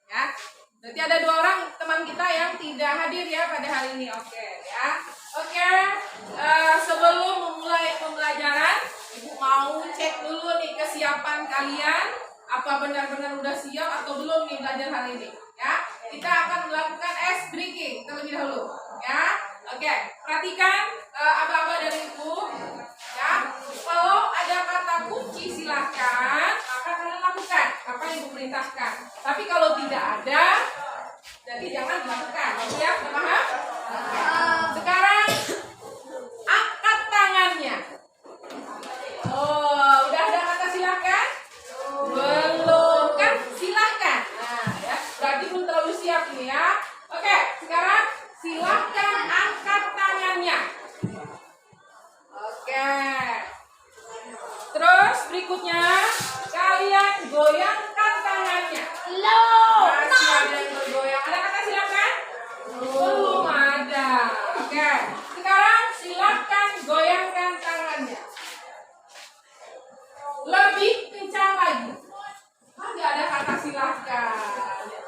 Ya. Berarti ada 2 orang teman kita yang tidak hadir ya pada hari ini. Oke, ya. Oke. Sebelum memulai pembelajaran, Ibu mau cek dulu nih kesiapan kalian. Apa benar-benar udah siap atau belum nih belajar hari ini? Ya. Kita akan melakukan ice breaking terlebih dahulu. Ya. Oke. Perhatikan aba-aba dari Ibu. Ya. Kalau ada kata kunci silakan, maka kalian lakukan apa yang Ibu perintahkan. Tapi kalau tidak ada, jadi jangan dilakukan. Ya, paham? Sekarang angkat tangannya. Oh, udah ada kata silakan? Belum kan? Silakan. Nah, ya, berarti belum terlalu siap nih ya. Oke, sekarang silakan angkat tangannya. Oke. Terus berikutnya kalian goyangkan tangannya. Masih ada yang bergoyang. Ada kata silakan? Belum ada. Oke. Sekarang silakan goyangkan tangannya. Lebih kencang lagi. Nggak ada kata silakan.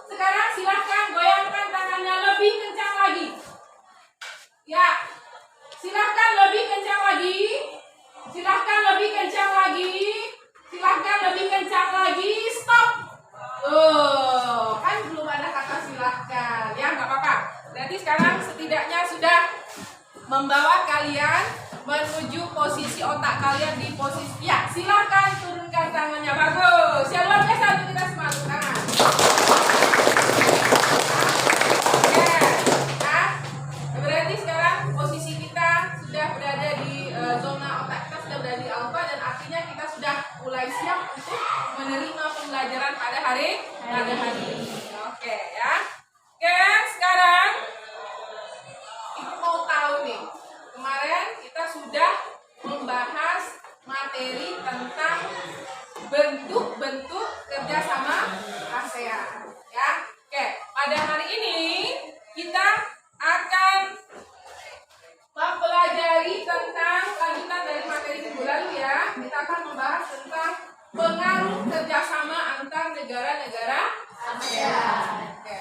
Sekarang silakan goyangkan tangannya lebih kencang lagi. Ya. Silakan lebih kencang lagi. Silahkan lebih kencang lagi. Silahkan lebih kencang lagi. Stop. Kan belum ada kata silahkan. Ya, nggak apa-apa. Berarti sekarang setidaknya sudah membawa kalian menuju posisi otak kalian di posisi. Ya, silahkan turunkan tangannya. Bagus. Yang luar biasa untuk kita semua. Tangan. Oke. Nah, berarti sekarang posisi kita sudah berada di zona otak kita sudah berada di alfa, dan artinya kita sudah mulai siap untuk menerima pembelajaran pada hari ini. Oke, ya. Oke, sekarang Ibu mau tahu nih. Kemarin kita sudah membahas materi tentang bentuk-bentuk kerjasama ASEAN. Ya. Oke, pada hari ini kita akan mempelajari tentang lanjutan dari materi minggu lalu ya. Kita akan membahas tentang pengaruh kerjasama antar negara-negara ASEAN. Oke.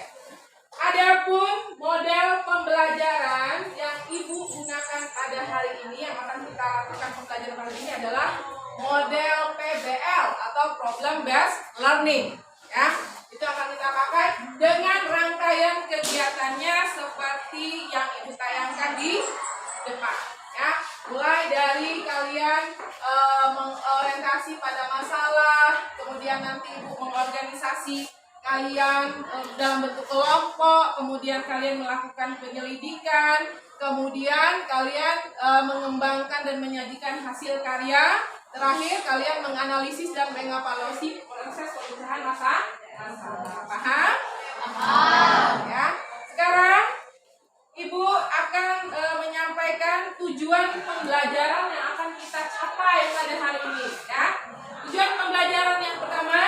Adapun model pembelajaran yang Ibu gunakan pada hari ini, yang akan kita lakukan pembelajaran hari ini adalah model PBL atau Problem Based Learning. Ya, itu akan kita pakai dengan rangkaian kegiatannya seperti yang Ibu tayangkan di depan. Ya, mulai dari kalian mengorientasi pada masalah, kemudian nanti Ibu mengorganisasi kalian dalam bentuk kelompok, kemudian kalian melakukan penyelidikan, kemudian kalian mengembangkan dan menyajikan hasil karya, terakhir kalian menganalisis dan mengevaluasi proses pemecahan masalah. Paham? Paham. Ya. Sekarang Ibu akan menyampaikan tujuan pembelajaran yang akan kita capai pada hari ini. Ya. Tujuan pembelajaran yang pertama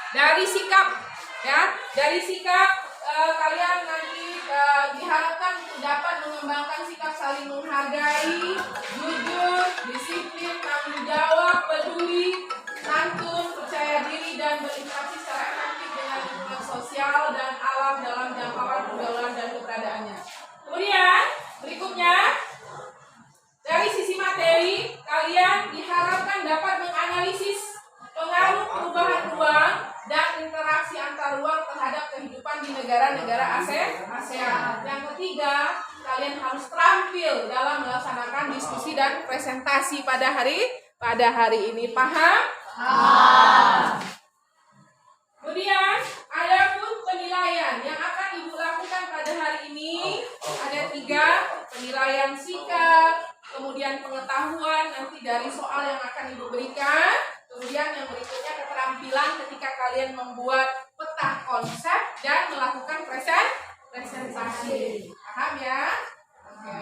dari sikap, ya, dari sikap kalian nanti diharapkan untuk dapat mengembangkan sikap saling menghargai, jujur, disiplin, tanggung jawab, peduli, santun, percaya diri, dan berinteraksi secara efektif dengan lingkungan sosial dan alam dalam jangkauan pergaulan dan keberadaannya. Kemudian berikutnya dari sisi materi, kalian diharapkan dapat menganalisis pengaruh perubahan ruang dan interaksi antar ruang terhadap kehidupan di negara-negara ASEAN. Yang ketiga, kalian harus terampil dalam melaksanakan diskusi dan presentasi pada hari ini. Paham? Paham. Kemudian, ada pun penilaian yang akan Ibu lakukan pada hari ini. Ada 3, penilaian sikap, kemudian pengetahuan nanti dari soal yang akan Ibu berikan. Kemudian yang berikutnya keterampilan ketika kalian membuat peta konsep dan melakukan presentasi. Paham ya? Oke.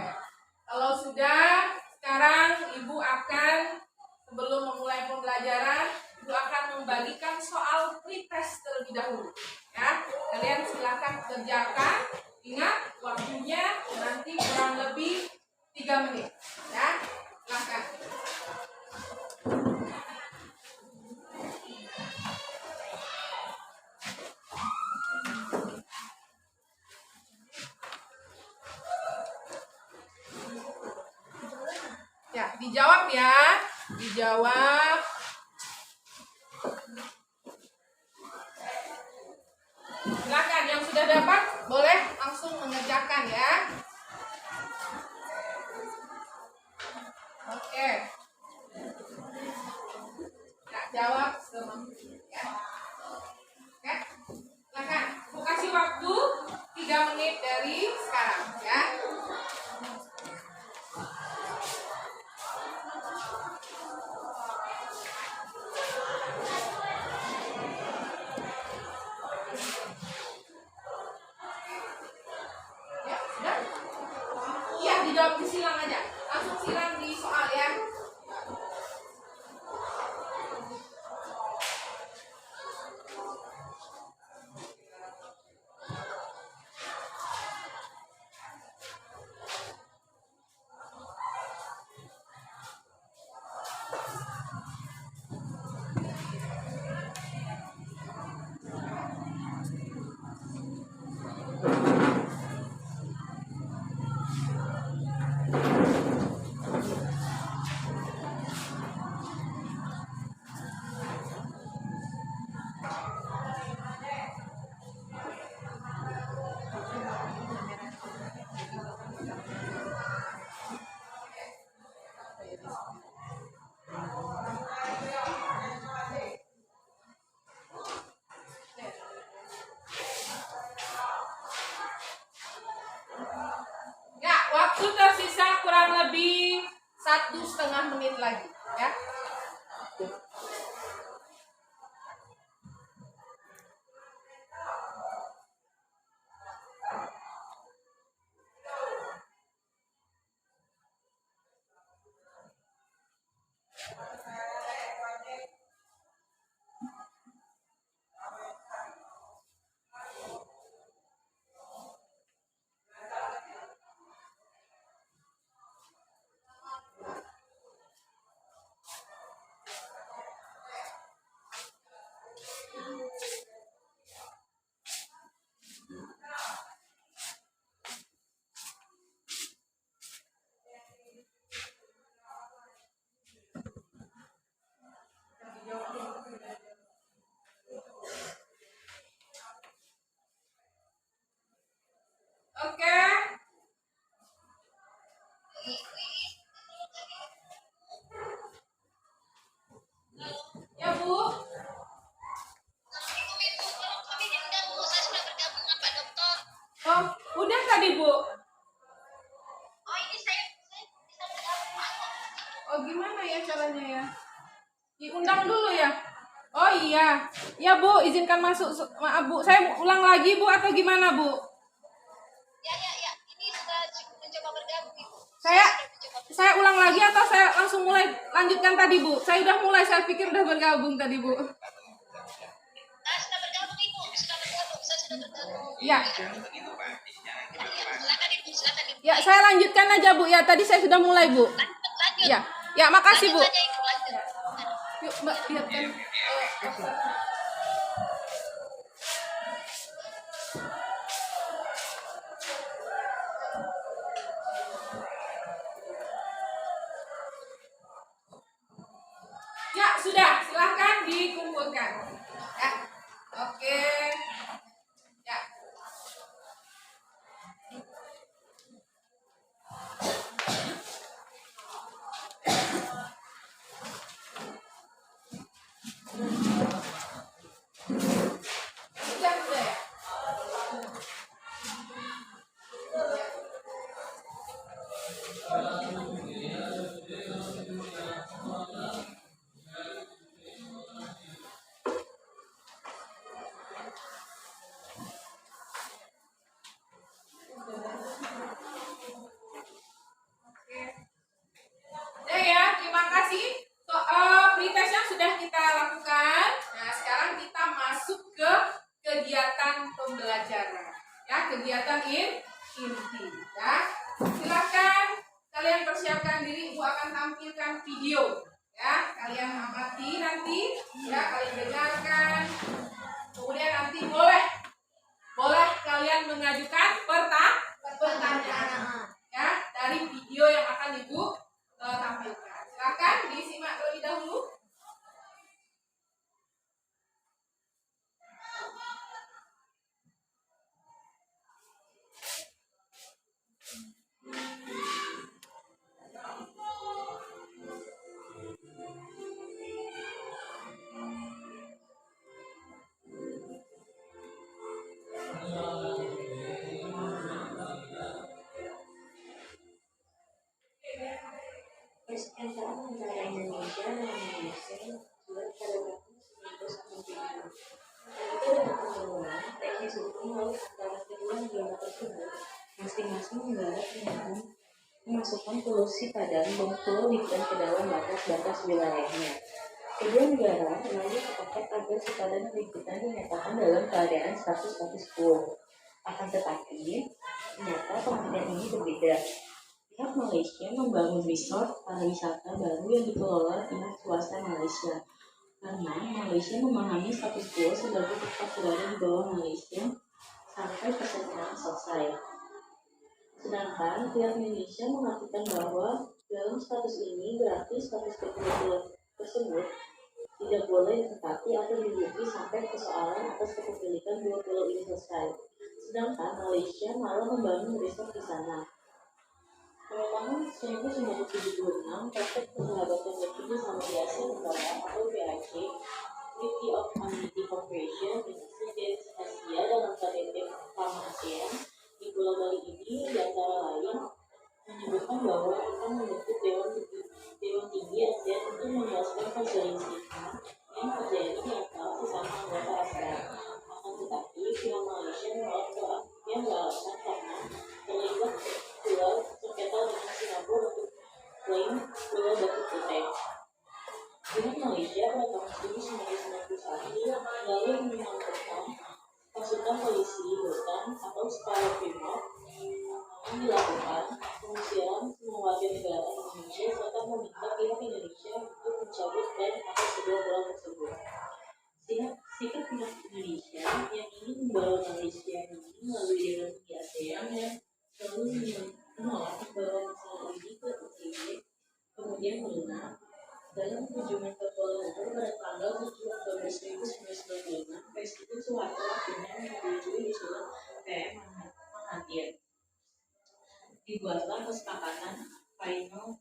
Kalau sudah, sekarang Ibu akan, sebelum memulai pembelajaran, Ibu akan membagikan soal pretest terlebih dahulu. Ya, kalian silakan kerjakan. Ingat, waktunya nanti kurang lebih 3 menit. Ya, silakan. dijawab ya. Dijawab. Silakan yang sudah dapat boleh langsung mengerjakan ya. Oke. Nah, jawab semampunya ya. Oke. Silakan. Aku kasih waktu 3 menit dari sekarang ya. Ya, sudah? Iya, dijawab disilang aja. Langsung silang di soal ya. Ya, waktu tersisa kurang lebih 1,5 menit lagi ya. Oke. Ya, Bu. Oh, udah tadi, Bu. Oh, gimana ya caranya ya? Diundang dulu ya. Oh iya. Ya, Bu, izinkan masuk. Maaf, Bu. Saya ulang lagi, Bu, atau gimana, Bu? Ya. Ini sudah mencoba bergabung, Ibu. Saya ulang lagi atau saya langsung mulai lanjutkan tadi, Bu? Saya udah mulai, saya pikir udah bergabung tadi, Bu. Sudah bergabung, Ibu. Sudah bergabung. Saya sudah bergabung. Ya. Silakan, Ibu. Ya, saya lanjutkan aja, Bu. Ya, tadi saya sudah mulai, Bu. Lanjut. Ya. Ya, makasih, Bu. Lanjut saja, Ibu. Lanjut. Yuk, Mbak, lihatkan. Ya, sudah. Silahkan dikumpulkan. Ya. Oke. Ya. Sudah ya. Ya, terima kasih. Pretestnya sudah kita lakukan. Nah, sekarang kita masuk ke kegiatan pembelajaran. Ya, kegiatan inti. Ya, silakan kalian persiapkan diri. Ibu akan tampilkan video. Ya, kalian amati nanti. Ya, kalian dengarkan. Kemudian nanti boleh kalian mengajukan pertanyaan. Ya, dari video yang akan Ibu tampilkan. garis hukum laut antara kedua negara tersebut. Masing-masing negara memasukkan Pulau Sipadan dan Pulau Dikten ke dalam batas wilayahnya. Kedua negara lalu sepakat agar Sipadan dan Dikten dinyatakan dalam keadaan status quo. Akan tetapi, ternyata pengertian ini berbeda. Pihak Malaysia membangun resort pariwisata baru yang dikelola pihak swasta Malaysia. Karena Malaysia memahami status quo sebagai tempat berada di bawah Malaysia sampai perseteruan selesai. Sedangkan pihak Indonesia mengartikan bahwa dalam status ini berarti status kedua tersebut tidak boleh ditempati atau diduduki sampai persoalan atas kepemilikan dua pulau ini selesai. Sedangkan Malaysia malah membangun resort di sana. Pada tahun 1976, Praktek Persahabatan Bekerja sama di Asia Tenggara atau PAC, Treaty of Amity Cooperation dengan Asia dalam KTT Pertama ASEAN di Pulau Bali ini antara lain menyebutkan bahwa akan membentuk Dewan Tinggi ASEAN untuk menjelaskan perselisihan yang terjadi di antara sesama anggota ASEAN. Akan tetapi, pihak Malaysia menolak yang beralasan karena terlibat pulau sengketa dengan Singapura untuk klaim Pulau Batu Putih. Pihak Malaysia pada tahun 1991 lalu menyampaikan pasukan polisi hutan atau Skala Primop yang dilakukan pengusiran semua warga negara Indonesia serta meminta pihak Indonesia untuk mencabut klaim atas kedua pulau tersebut. Sikap pihak Indonesia yang ingin membawa Malaysia ini melalui Dewan Tinggi ASEAN yang selalu menolak bahwa masalah ini ke PBB kemudian melunak. Dalam kunjungan ke Kuala Lumpur pada tanggal 7 Oktober 1995, Presiden Soeharto akhirnya menyetujui usulan PM Mahathir. Dibuatlah kesepakatan Final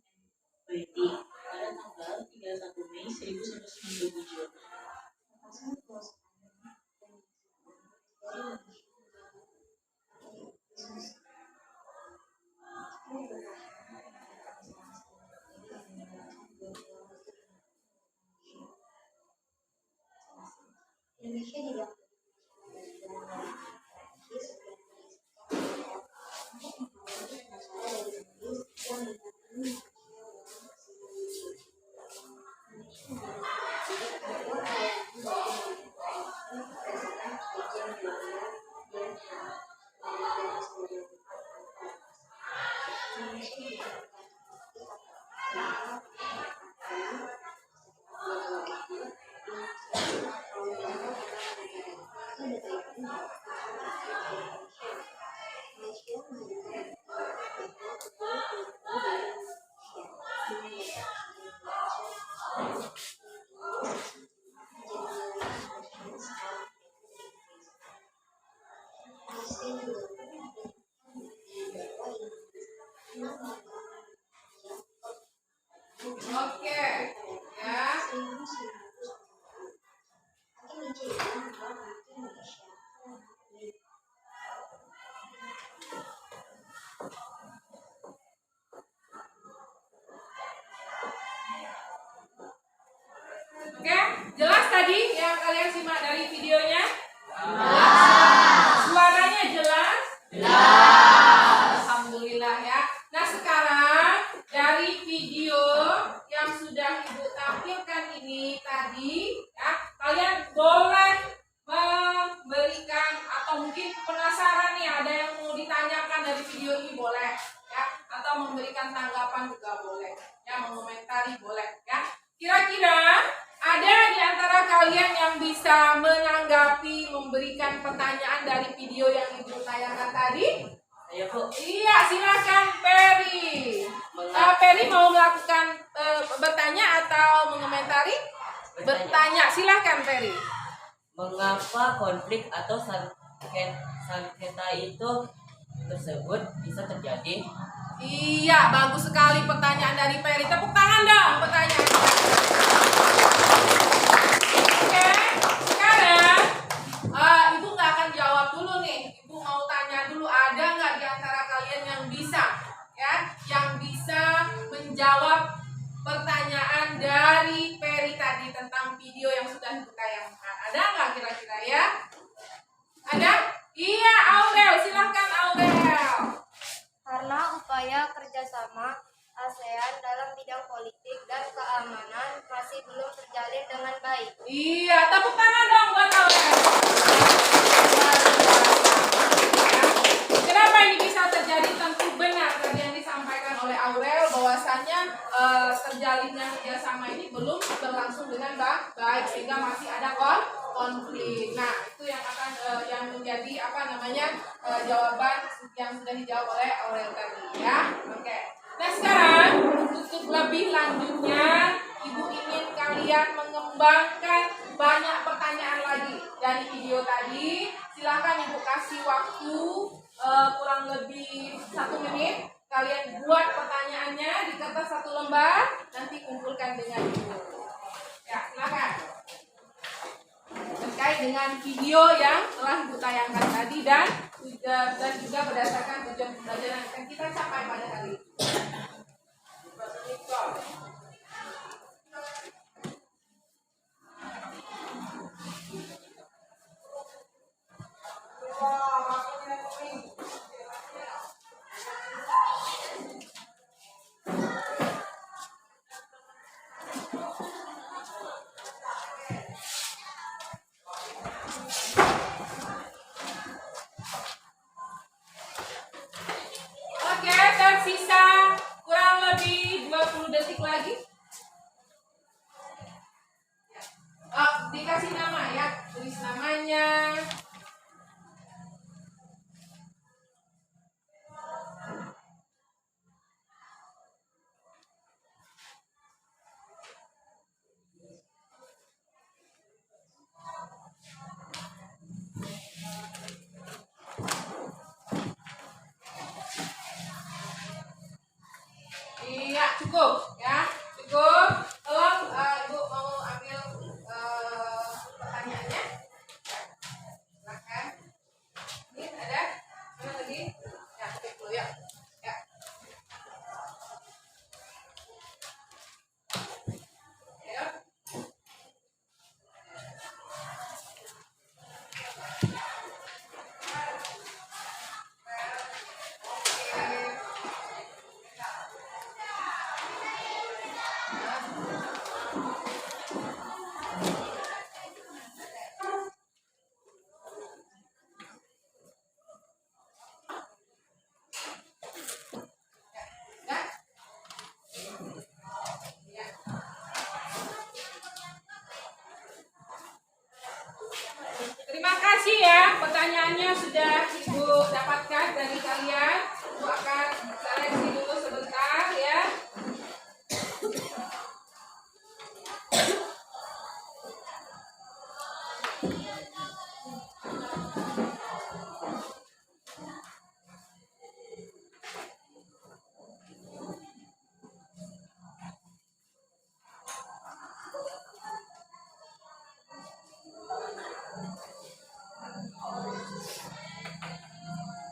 Treaty pada tanggal 31 Mei 1997. Indonesia juga Oke, ya. Oke, jelas tadi yang kalian simak dari videonya? Suaranya jelas? Alhamdulillah ya. Nah sekarang dari video yang sudah Ibu tampilkan ini tadi ya, kalian boleh memberikan atau mungkin penasaran nih ada yang mau ditanyakan dari video ini boleh ya, atau memberikan tanggapan juga boleh ya, mengomentari boleh ya. Kira-kira ada di antara kalian yang bisa menanggapi, memberikan pertanyaan dari video yang Ibu tayangkan tadi? Ayo Bu. Iya, silakan Peri. Peri mau melakukan bertanya atau mengomentari? Bertanya, silakan Peri. Mengapa konflik atau sengketa itu tersebut bisa terjadi? Iya, bagus sekali pertanyaan dari Peri. Tepuk tangan dong pertanyaannya. Oke, sekarang Ibu nggak akan jawab dulu nih. Ibu mau tanya dulu, ada nggak di antara kalian yang bisa, ya, yang bisa menjawab pertanyaan dari Peri tadi tentang video yang sudah Ibu tayangkan? Ada nggak kira-kira ya? Ada? kerjasama ASEAN dalam bidang politik dan keamanan masih belum terjalin dengan baik. Iya, tepuk tangan dong buat Aurel. Kenapa ini bisa terjadi? Tentu benar tadi yang disampaikan oleh Aurel bahwasanya terjalinnya kerjasama ini belum berlangsung dengan baik sehingga masih ada konflik. Nah, itu yang akan yang menjadi jawaban yang sudah dijawab oleh Aurel tadi ya. Oke. Nah, sekarang untuk lebih lanjutnya Ibu ingin kalian mengembangkan banyak pertanyaan lagi dari video tadi. Silahkan Ibu kasih waktu kurang lebih 1 menit. Kalian buat pertanyaannya di kertas 1 lembar. Nanti kumpulkan dengan Ibu. Ya, silakan. Terkait dengan video yang telah Ibu tayangkan tadi dan juga berdasarkan tujuan pembelajaran yang akan kita capai pada hari ini. Oke, tersisa kurang lebih 20 detik lagi. Dikasih nama ya, tulis namanya. Iya, cukup ya, cukup. Tolong Ibu mau ambil pertanyaannya. Silakan. Ini ada mana lagi? Ya, oke dulu ya. Ya. Ayo. Ya. Ya. Terima kasih ya, pertanyaannya sudah Ibu dapatkan dari kalian. Ibu akan seleksi dulu sebentar ya.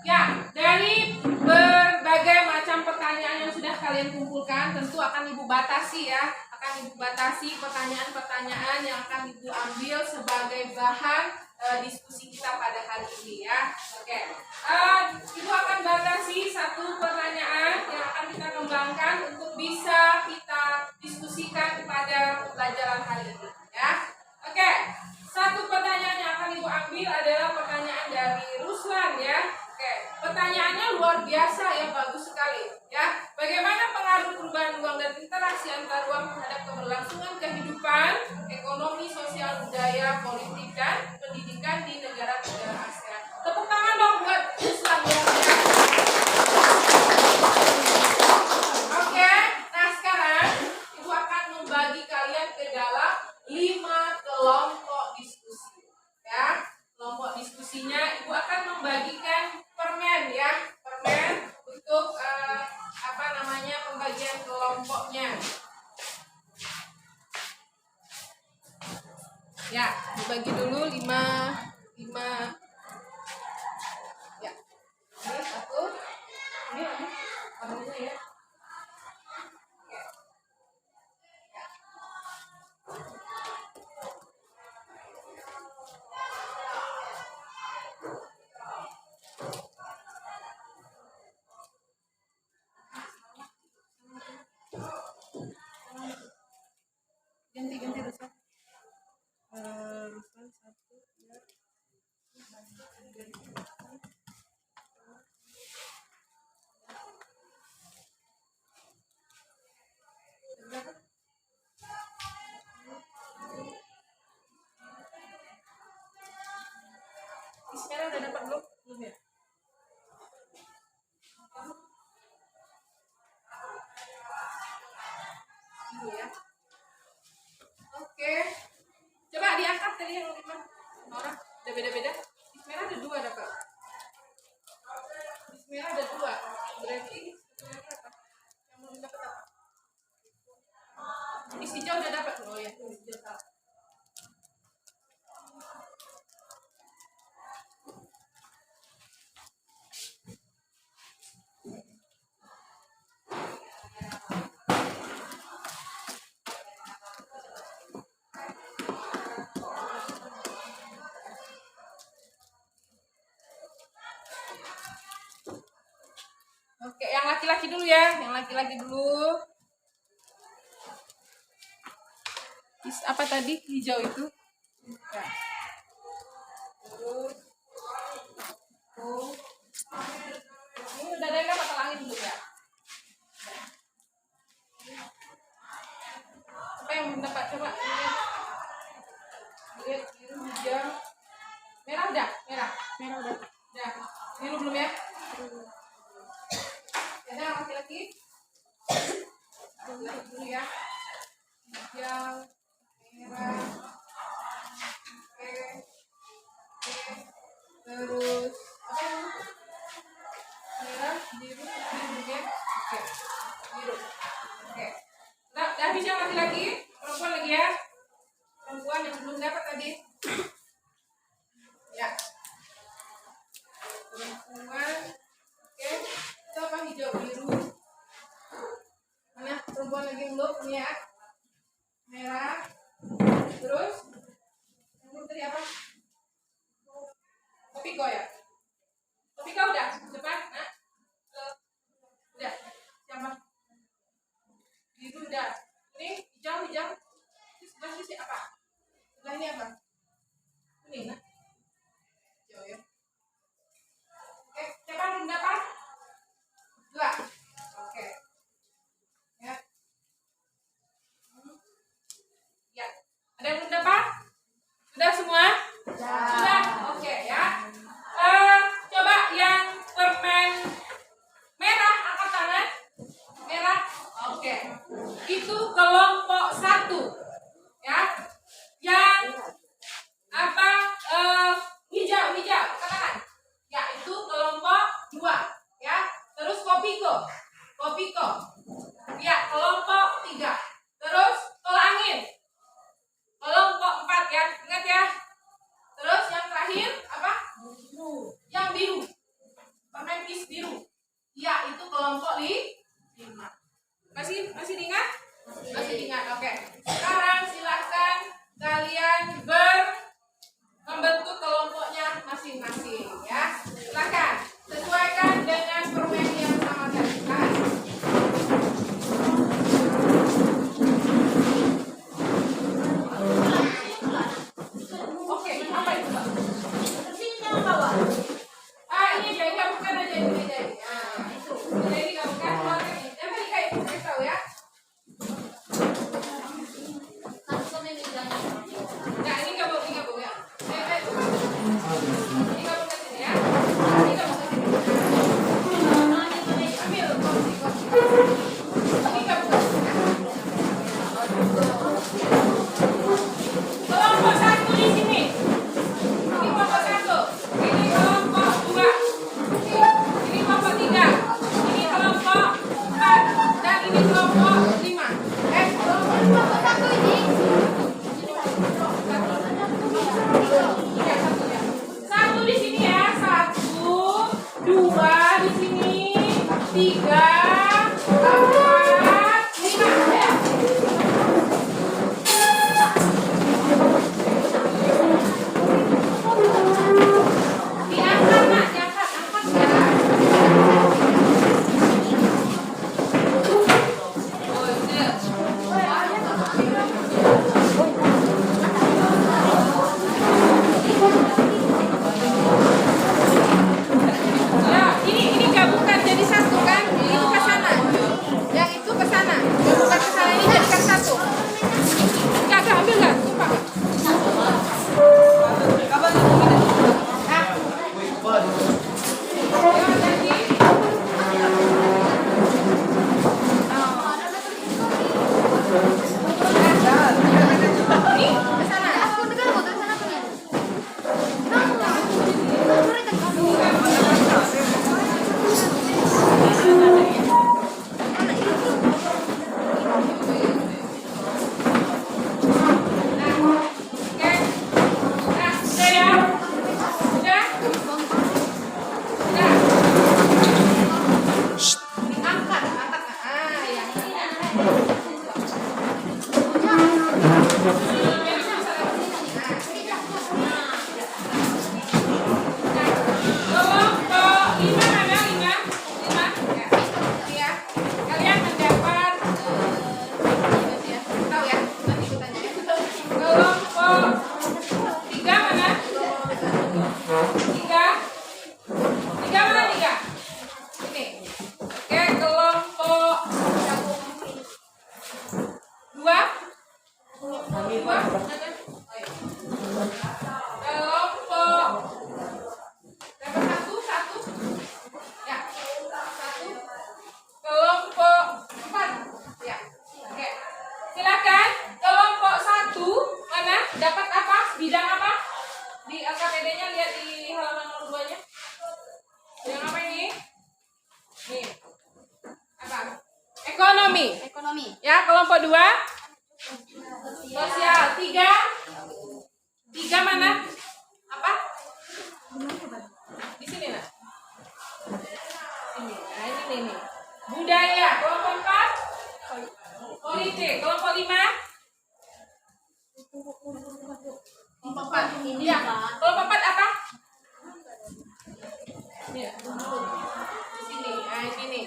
Ya, dari berbagai macam pertanyaan yang sudah kalian kumpulkan, tentu akan Ibu batasi ya. Akan Ibu batasi pertanyaan-pertanyaan yang akan Ibu ambil sebagai bahan diskusi kita pada hari ini ya. Oke. Ibu akan batasi 1 pertanyaan yang akan kita kembangkan untuk bisa kita diskusikan pada pelajaran hari ini ya. Oke. 1 pertanyaan yang akan Ibu ambil adalah pertanyaan dari Ruslan ya. Oke, pertanyaannya luar biasa ya, bagus sekali ya. Bagaimana pengaruh perubahan ruang dan interaksi antar ruang terhadap keberlangsungan kehidupan, ekonomi, sosial, budaya, politik, dan pendidikan di negara-negara ASEAN? Tepuk tangan dong buat Ruslan luar biasa. Oke, nah sekarang Ibu akan membagi kalian ke dalam 5 kelompok diskusi ya. Kelompok diskusinya Ibu akan membagikan permen ya, permen untuk pembagian kelompoknya. Ya, dibagi dulu 5 ya. Ini 1. Ini lagi permennya ya. Isi merah udah dapat belum? Belum ya? Ini ya. Oke. Coba diangkat tadi yang 5. Orang udah beda-beda. Isi merah ada 2 dapat. Isi merah ada 2. Berarti apa? Yang belum dapat apa? Isi hijau udah dapat. Oh ya, isi hijau salah. Oke, yang laki-laki dulu ya, yang laki-laki dulu. Apa tadi hijau itu? Ya. Terus, ini udah ada yang dapat langit dulu ya. Apa yang belum dapat? Coba lihat biru, hijau, merah udah, merah udah. Biru belum ya? Ada laki-laki dulu ya, hijau, merah, oke, terus apa yang merah, biru ya, oke, biru, oke. Nah, udah habis yang laki-laki, perempuan lagi ya, perempuan yang belum dapat tadi, ya, perempuan, oke. Coba hijau biru. Mana perempuan lagi belum? Ini ya. Merah. Terus yang belum tadi apa? Topiko ya. Topiko udah. Cepat. Nah. Udah. Siapa? Biru udah. Ini hijau. Ini sebelah sisi apa? Sebelah ini apa? Ini nah. Hijau ya. Oke, cepat belum dapat? 2. Oke. Ya. Ya. Ada yang belum dapat? Sudah semua? Sudah. Oke ya. Coba yang permen merah angkat tangan. Merah. Oke. Itu kelompok 1. Ya. Yang apa? Hijau. Angkat tangan. Ya, itu kelompok 2. Ya. Terus Kopiko. Ya, kelompok 3. Terus Tolangin. Kelompok 4 ya. Ingat ya. Terus yang terakhir apa? Yang biru. Permen kis biru. Ya, itu kelompok 5. Masih diingat? Masih diingat. Oke. Sekarang silahkan kalian membentuk kelompoknya masing-masing ya. Silakan sesuaikan dengan permen yang sama tadi. Silakan. Tiga. Tiga mana tiga? Ini. Oke, kelompok dua. Dua. Kelompok berapa? Satu. Ya. Satu. Kelompok empat. Ya. Oke. Silakan. Kelompok satu mana? Dapat apa? Bidang apa? Di LKPD-nya lihat di halaman nomor 2-nya. Bidang apa ini? Nih. Apa? Ekonomi. Ya, kelompok 2. Sosial. 3. 3 mana? Apa? Di sini lah. Sini. Nah, ini nih. Budaya. Kelompok 4. Politik. Kelompok 5. Kelompok 4. Iya. Kelompok 4 apa? Iya. Di sini. Nah, ini nih.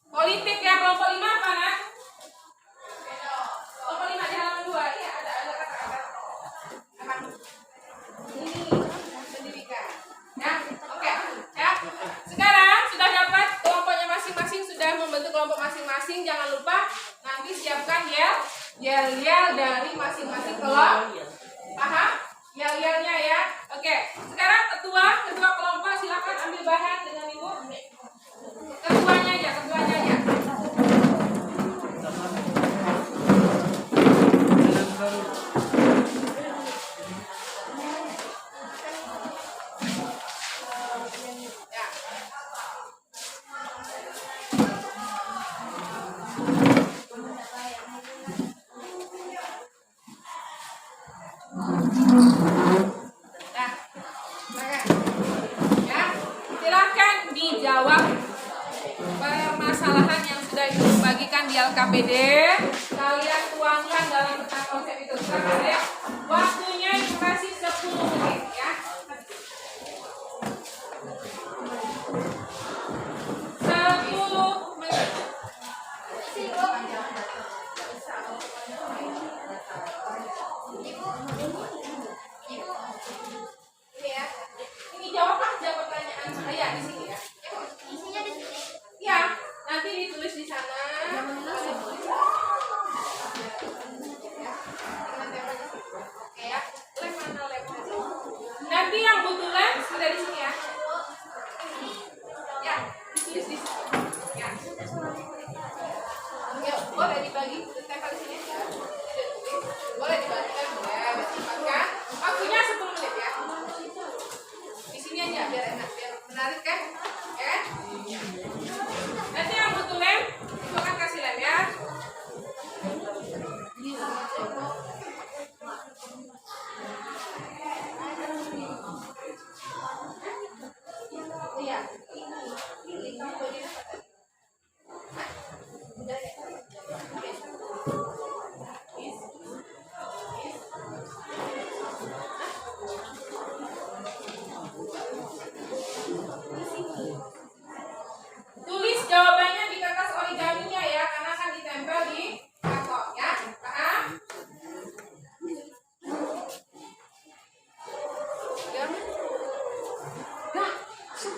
Politik ya, kelompok 5 apa, Nak? Kelompok 5 di halaman 2. Iya, ada kata-kata. Apa? Ini pendidikan. Ya, oke. Ya. Sekarang sudah dapat kelompoknya masing-masing, sudah membentuk kelompok masing-masing. Jangan lupa nanti siapkan yel-yel dari masing-masing kelompok. Paham? Yel-yelnya ya. Oke. Sekarang ketua kelompok silakan ambil bahan dengan Ibu. Ketuanya aja. Silakan dijawab permasalahan yang sudah Ibu bagikan di LKPD. Kalian tuangkan dalam peta konsep itu. Silakan ya. Waktunya Ibu kasih 10 menit ya. 10 menit. Ini ya. Ini jawab pertanyaan saya di sini ya. Isinya di sini. Ya, nanti ditulis di sana. Oke ya. Lem mana lemnya? Nanti yang butuh lem ada di sini ya. Ya, ditulis di sini. Ya. Yuk, boleh dibagi tempel di sini. Boleh dibagikan, boleh. Disempatkan. Waktunya 10 menit ya. Di sini aja biar enak, biar menarik kan? Ya. Nanti yang butuh lem, itu akan kasih lem ya. Iya. Ini kamu bagi apa tadi? Udah ya. Oke. Tulis jawabannya di kertas origaminya ya, karena akan ditempel di karton ya. Paham? Ya. Dah,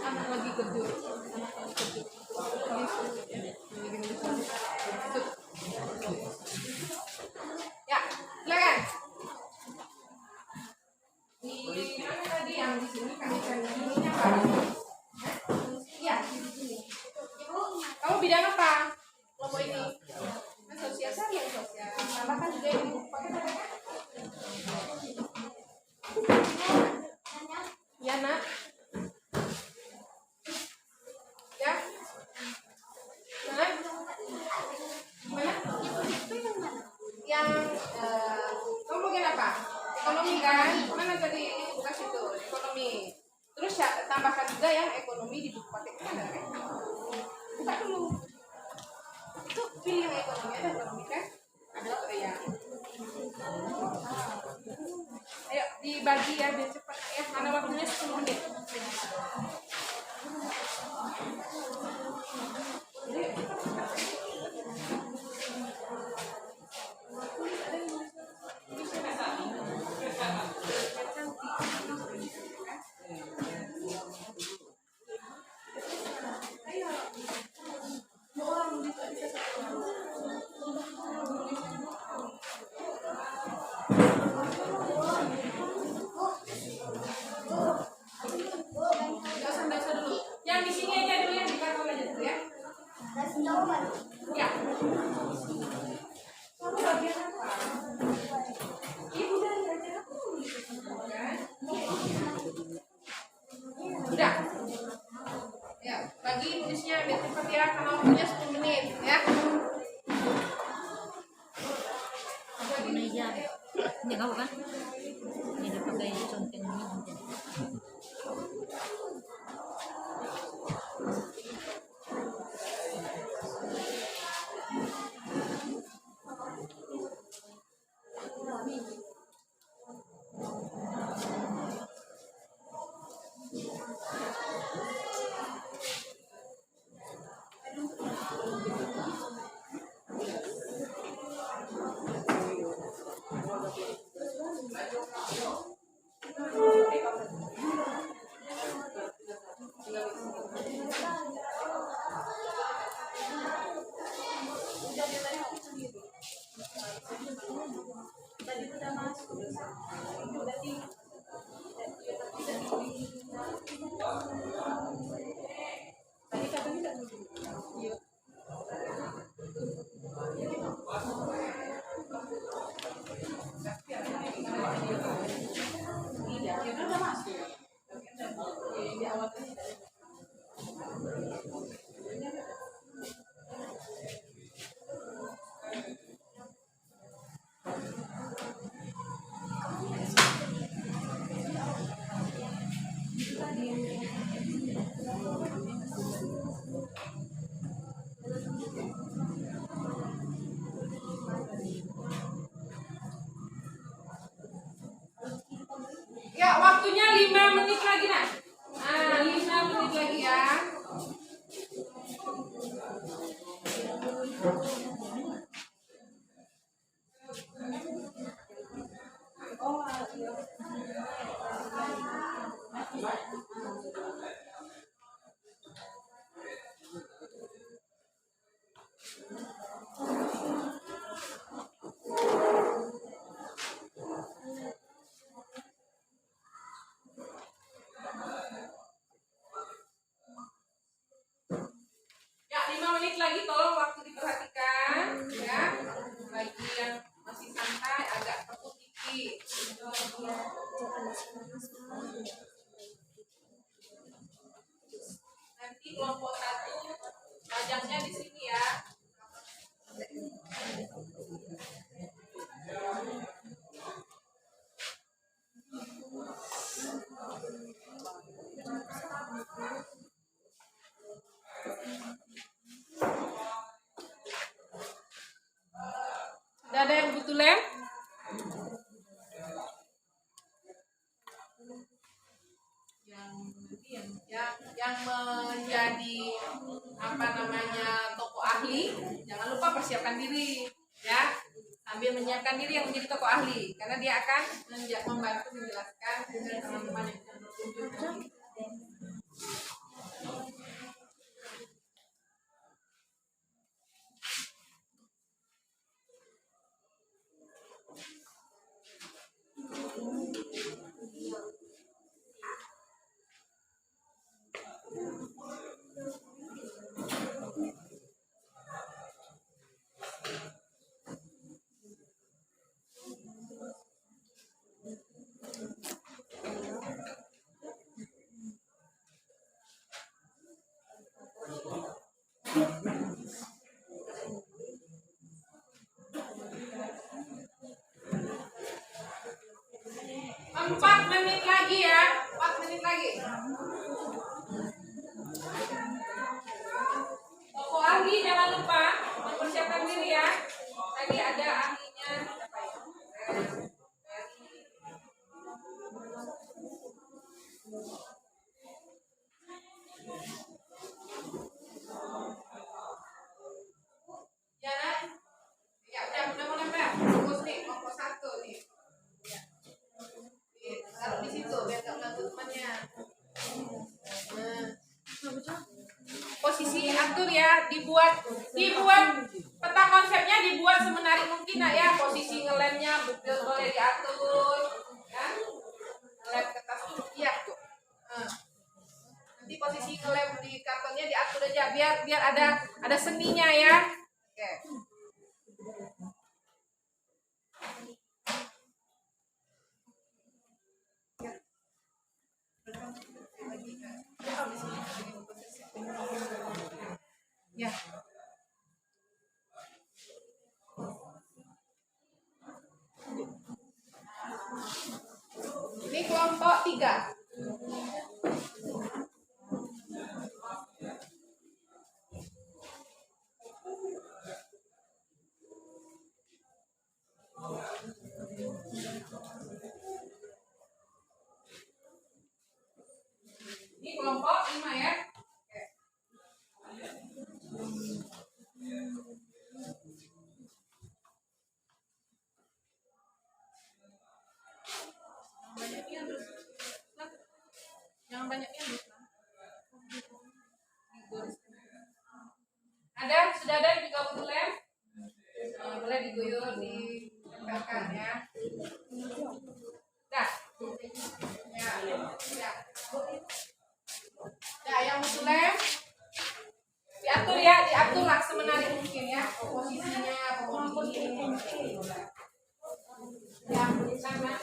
anak lagi kerja. Ya, silakan. Di mana tadi yang di sini kami ininya apa? Iya, di sini. Kamu bidang apa? Kelompok ini. Kan sosial kan yang sosial. Tambahkan juga ini pakai apa? Ya, Nak. Ya. Mana? Mana? Yang kamu bagian apa? Ekonomi kan? Mana tadi kasih tuh ekonomi. Terus ya, tambahkan juga yang ekonomi di buku paket kan ada kan? Buka dulu. Itu pilih yang ekonomi, ada ekonomi kan? Ada ya. Ayo dibagi ya biar cepat ya. Karena waktunya 10 menit. Ya, waktunya 5 menit lagi, Nak. Nah, 5 menit lagi ya. Ya, 5 menit lagi tolong waktu diperhatikan ya. Bagi yang masih santai agak tekuk dikit. Nanti kelompok 1 pajaknya di sini ya. Sudah ada yang butuh lem? Yang menjadi tokoh ahli, jangan lupa persiapkan diri ya, sambil menyiapkan diri yang menjadi tokoh ahli karena dia akan membantu menjelaskan dengan teman-teman yang akan berkunjung nanti. Empat menit lagi ya, 4 menit lagi. Tokoh ahli jangan lupa mempersiapkan diri ya. Tadi ada ahlinya siapa ya? Ya, Nak? Ya udah mau nempel. Fokus nih, kelompok 1 nih. Ya. Taruh di situ biar gak ganggu temannya. Posisi atur ya, dibuat peta konsepnya dibuat semenarik mungkin Nak ya. Posisi ngelemnya boleh diatur ya. Ngelem kertas iya tuh. Nanti posisi ngelem di kartonnya diatur aja biar ada seninya ya. Oke. Ya. Ini kelompok 3. Ini kelompok 5 ya. Oke. Jangan banyaknya terus. Sudah ada yang juga butuh lem? Boleh diguyur, ditempelkan ya. Dah. Ya. Nah, yang butuh lem diaturlah semenarik mungkin ya, posisinya, ya, sama.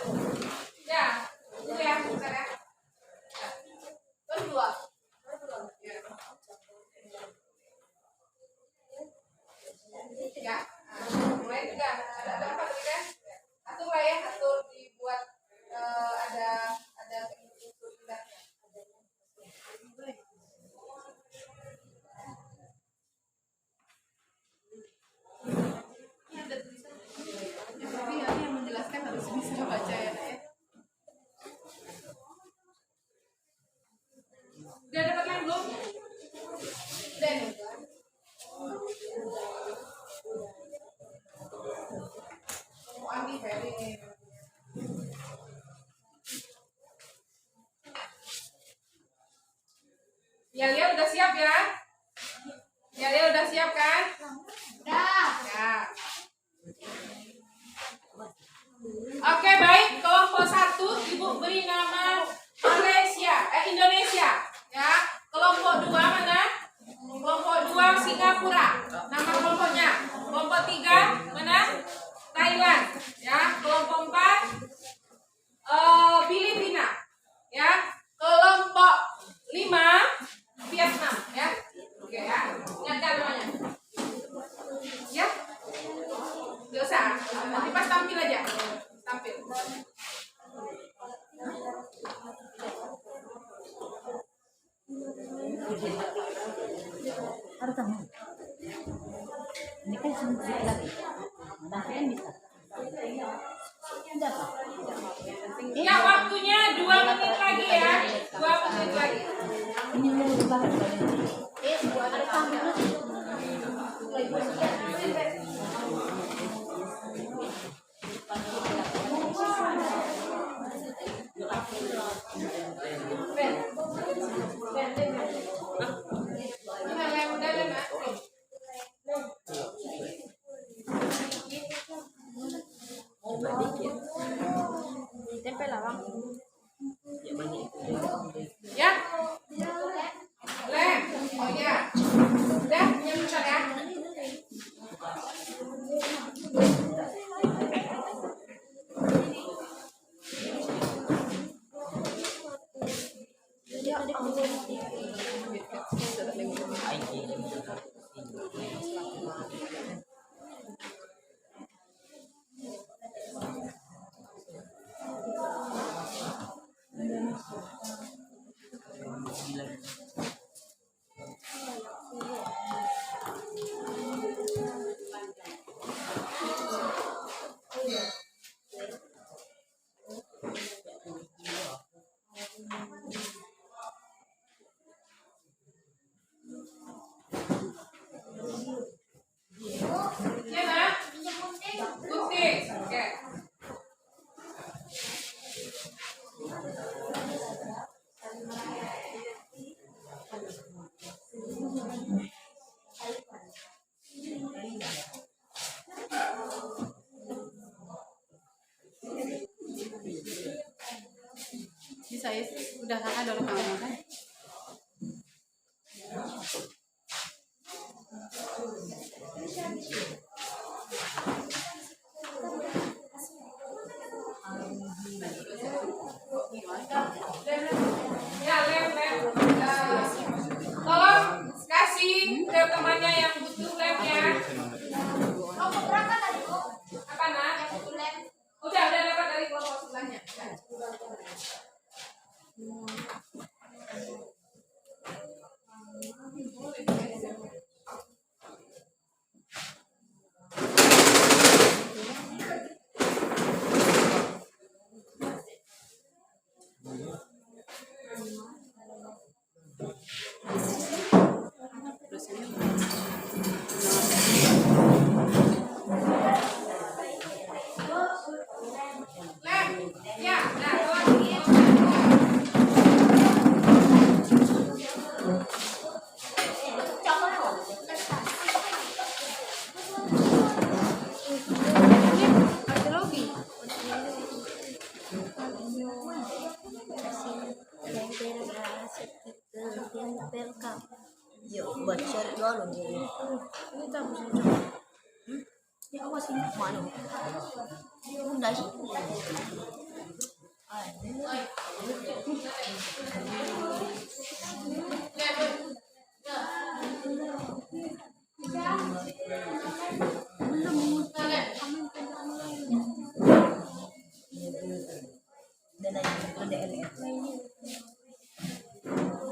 Ya, itu ya, bentar ya. Terus 2. Ya, mulai juga. Ada apa tadi kan? Atur lah ya, atur dibuat ada unsur pindahnya. Ini ada tulisan. Ya, tapi yang menjelaskan harus bisa baca ya, Nak, ya. Udah dapat yang belum? Udah nih. Andi Ferry nih. Ya udah siap ya? Ya udah siap kan? Udah. Ya. Oke baik, kelompok 1 Ibu beri nama Indonesia. Ya. Kelompok 2 mana? Kelompok 2 Singapura. Nama kelompoknya. Kelompok 3 mana? Thailand. Ya. Kelompok 4 Filipina. Ya. Kelompok 5 Vietnam. Ya. Oke ya. Ingatkan namanya. Ya. Gak usah. Nanti pas tampil aja. Tampil. Harus tahu. Ini kan sedikit lagi. Nanti kan bisa. Tidak apa? Ya waktunya 2 menit lagi ya. 2 menit lagi. Ini lebih bahan. Ada tamu. Tempel lah, Bang. Ya. Lem. Oh ya. Udah, yang bentar ya. Ya, Nak? Gunting. Oke. Bisa ya, udah kakak dorong kamu kan? Ya, lem. Tolong kasih ke temannya yang butuh lem ya. Kelompok berapa tadi, Bu? Apa, Nak? Yang butuh lem. Udah dapat dari kelompok sebelahnya. Lem. Ya, nah, tolong. Ada lagi. Yuk, buat share dulu nih. Ini tahu sih. Ya awas ini mana? Udah sih.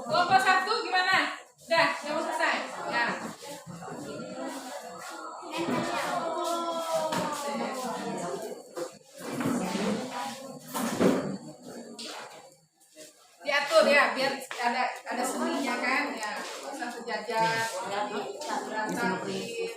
Kelompok 1 gimana? Udah, yang selesai. Ya. Diatur ya, biar ada seninya kan ya. Nggak usah sejajar, berantakin.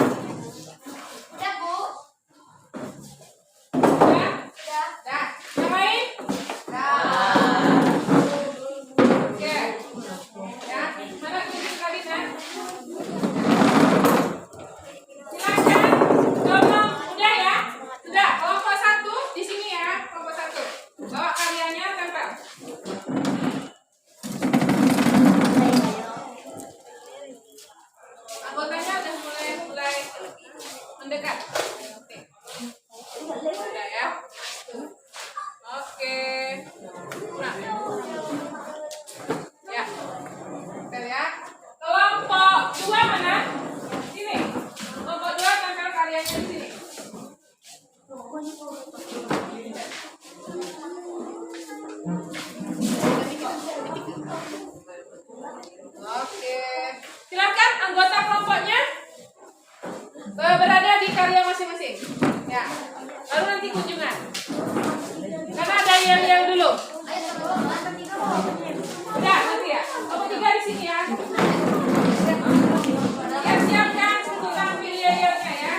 Udah, Bu. Udah? Dah. Yang lain? Oke. Ya, mana kunci tadi kan? Silakan. Tolong udah ya. Sudah, kelompok 1 di sini ya, kelompok 1. Bawa karyanya tempel. Anggotanya udah mulai mendekat. Oke. Udah ya. Oke. Nah. Ya. Tempel ya. Kelompok 2 mana? Sini. Kelompok 2 tempel karyanya di sini. Oke. Silakan anggota kelompoknya berada di karya masing-masing. Ya. Baru nanti kunjungan. Karena ada yang dulu. Udah, nanti ya. Kelompok 3 di sini ya. Ya, siapkan untuk ambil yel-yelnya ya.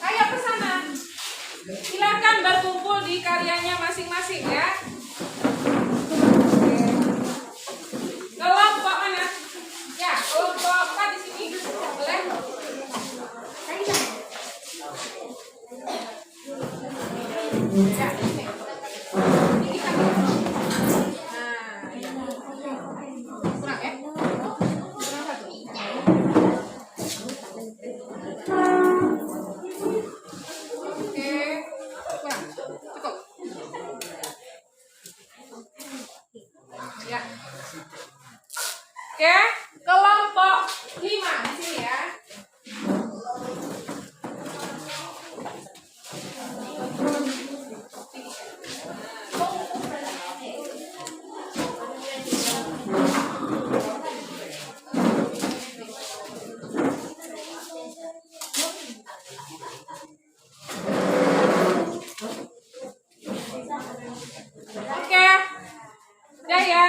Ayo ke sana. Silakan berkumpul di karyanya masing-masing ya. Oke. Kelompok mana? Ya, kelompok apa di sini? Boleh? Ya, di sini. Ini kita. Nah, ya. Kurang ya? Kurang 1. Oke, kurang, cukup. Ya. Oke, kelompok 5 di sini ya. Oke, udah ya.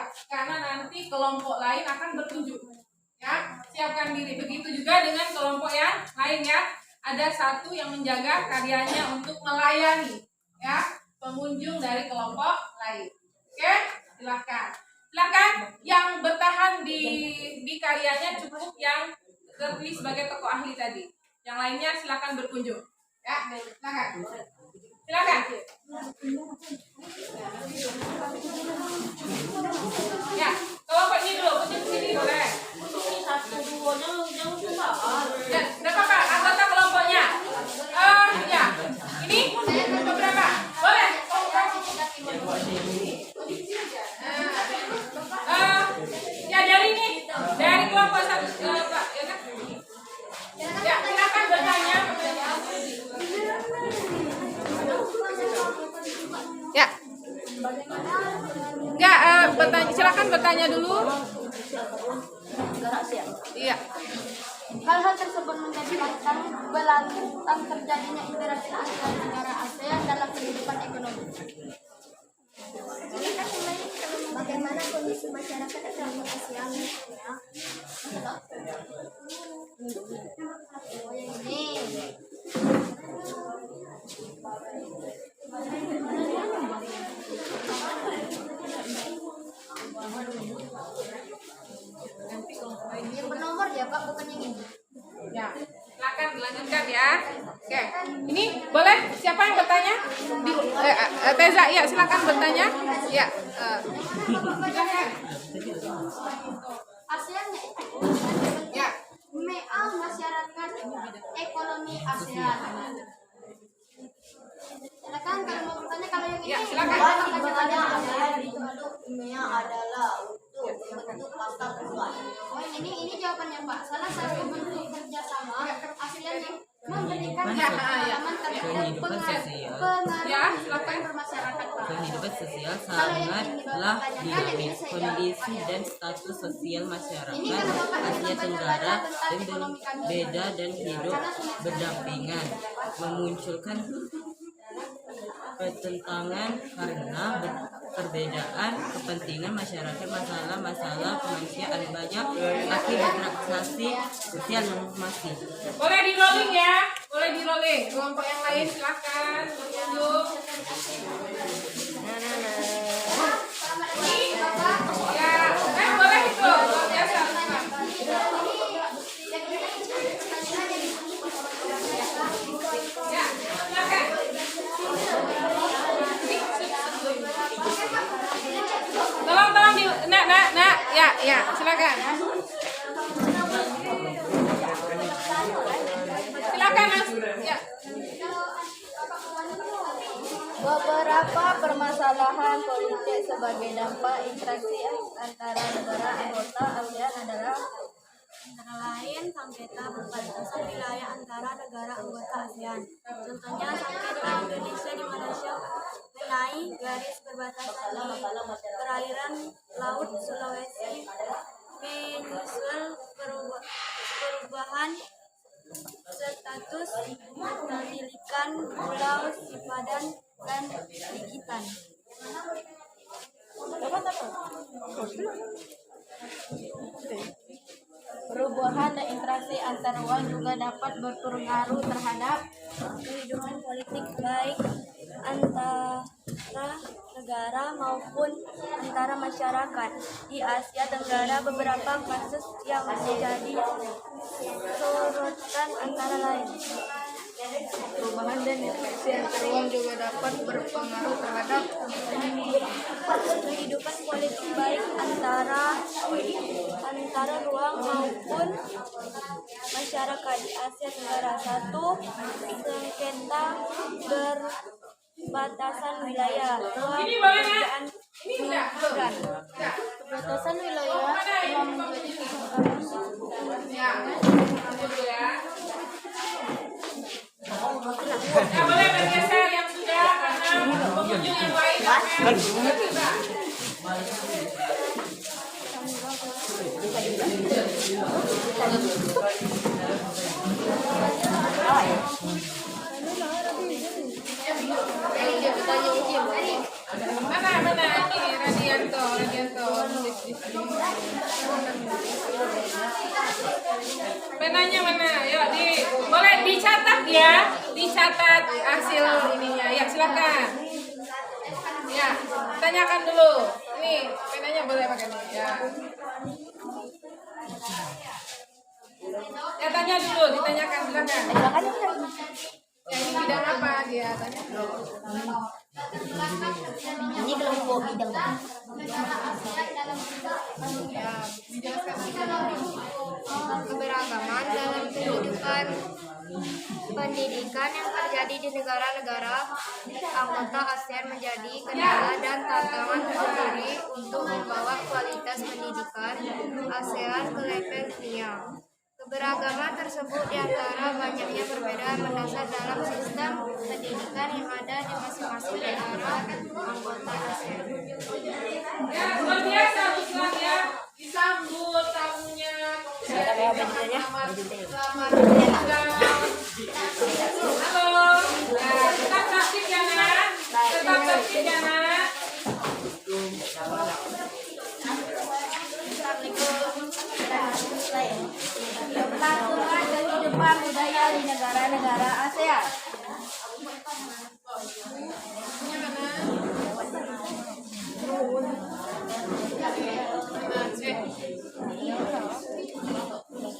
Ya, karena nanti kelompok lain akan berkunjung. Ya, siapkan diri. Begitu juga dengan kelompok yang lain ya. Ada satu yang menjaga karyanya untuk melayani ya pengunjung dari kelompok lain. Oke, silahkan. Silahkan yang bertahan di karyanya cukup yang terpilih sebagai tokoh ahli tadi. Yang lainnya silahkan berkunjung. Ya, silahkan. Silakan. Ya, kelompok ini dulu, kunjung sini boleh. Ya, berapa Pak anggota kelompoknya? Ya, ini berapa? Boleh. Ya dari ini, dari kelompok satu Pak, ya kan? Ya, silakan bertanya. Ya. Enggak, bertanya, silakan bertanya dulu. Iya. Hal-hal tersebut menjadi alasan berlanjutan terjadinya interaksi antar negara ASEAN dalam kehidupan ekonomi. Bagaimana kondisi masyarakat ekonomi ASEAN? Ini. Yang bernomor ya Pak, bukan yang ini. Ya, silakan dilanjutkan ya. Oke, ini boleh siapa yang bertanya? Teza, ya silakan bertanya. Ya, silakan. ASEAN itu Ya, MEA masyarakat ekonomi ASEAN. Silakan kalau mau bertanya, kalau yang ini. Ya, silakan. ASEAN itu MEA adalah untuk bentuk pasar keuangan. Oh, ini jawabannya Pak. Salah satu bentuk kerjasama ASEAN yang memberikan pengalaman terhadap pengaruh ya silakan. bermasyarakat Pak. Kehidupan sosial sangatlah dinamis. Kondisi dan status sosial masyarakat Asia Tenggara dan berbeda dan hidup berdampingan, memunculkan pertentangan karena perbedaan kepentingan masyarakat, masalah-masalah kemanusiaan banyak, akibat transaksi sosial yang masih. Boleh di rolling ya, boleh di rolling. Kelompok yang lain silakan berkunjung. Ya, boleh itu, luar biasa. Ya, silakan. Tolong di, nak, ya, silakan. Silakan Mas. Ya. Beberapa permasalahan politik sebagai dampak interaksi antara negara anggota ASEAN adalah antara lain sengketa perbatasan wilayah antara negara anggota ASEAN. Contohnya sengketa Indonesia di Malaysia mengenai garis perbatasan di perairan Laut Sulawesi, menyusul perubahan status kepemilikan Pulau Sipadan dan Likitan. Perubahan dan interaksi antar uang juga dapat berpengaruh terhadap kehidupan politik baik antara negara maupun antara masyarakat. Di Asia Tenggara beberapa kasus yang menjadi sorotan antara lain. Perubahan dan interaksi antar uang juga dapat berpengaruh terhadap kehidupan politik baik antara ruang maupun masyarakat di Asia Tenggara. Satu, sengketa berbatasan wilayah. Dua, Ini boleh nggak? pekerjaan Ini sudah. migran. Batasan wilayah telah menjadi persoalan. Ya. Lanjut dulu ya. Ya boleh bergeser yang sudah karena pengunjung yang lain akan bergeser. Mana ini Radianto nulis di sini. Penanya mana? Yuk boleh dicatat ya, dicatat hasil ininya. Ya silakan. Ya, tanyakan dulu. Ini penanya boleh pakai nih. Ya. Ya tanya dulu, ditanyakan silakan. Ya ini bidang apa dia tanya? Ini kelompok bidang Keberagaman dalam kehidupan pendidikan yang terjadi di negara-negara anggota ASEAN menjadi kendala dan tantangan tersendiri untuk membawa kualitas pendidikan ASEAN ke level dunia. Keberagaman tersebut diantara banyaknya perbedaan mendasar dalam sistem pendidikan yang ada di masing-masing negara anggota ASEAN. Ya, luar biasa Ustaz ya. Disambut tamunya. Selamat tinggal. Halo. Nah, tetap tertib ya, Nak. Tetap tertib ya, Nak. Keberlangsungan kehidupan budaya di negara-negara ASEAN.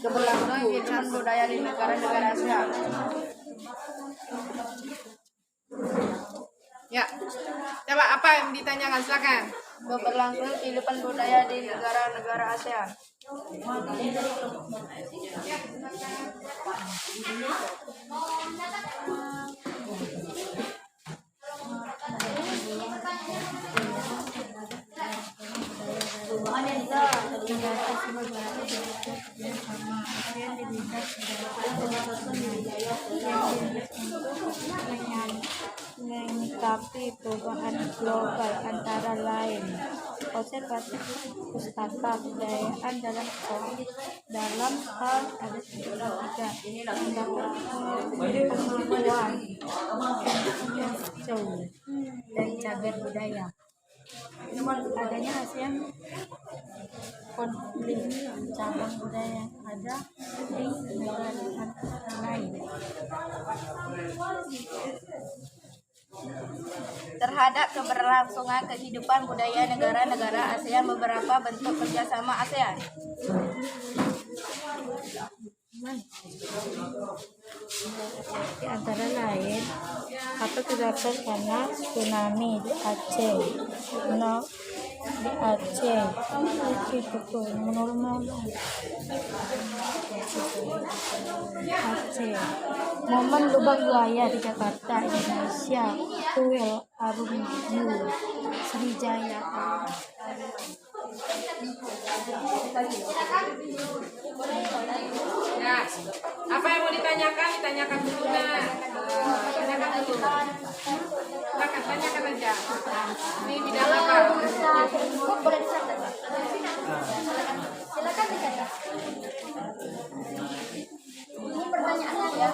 Keberlangsungan kehidupan budaya di negara-negara ASEAN. Ya. Coba apa yang ditanyakan silakan. Keberlangsungan kehidupan budaya di negara-negara ASEAN. Menyikapi perubahan global antara lain konservasi pustaka kebudayaan dalam hal ada 3 mendapat pengetahuan dan cagar budaya. Adanya ASEAN konflik cabang budaya yang ada di negara lain. Terhadap keberlangsungan kehidupan budaya negara-negara ASEAN, beberapa bentuk kerjasama ASEAN. Di antara lain, apa kejadian karena tsunami di Aceh, di Aceh, itu normal. Aceh, momen lubang buaya di Jakarta, Indonesia, kuil Arumju, Sriwijaya. Ya. Apa yang mau ditanyakan? Ditanyakan dulu, Nak. Tanyakan dulu. Silakan tanyakan aja. Ini bidang apa? Boleh dicatat, Pak. Silakan dicatat. Ini pertanyaannya ya.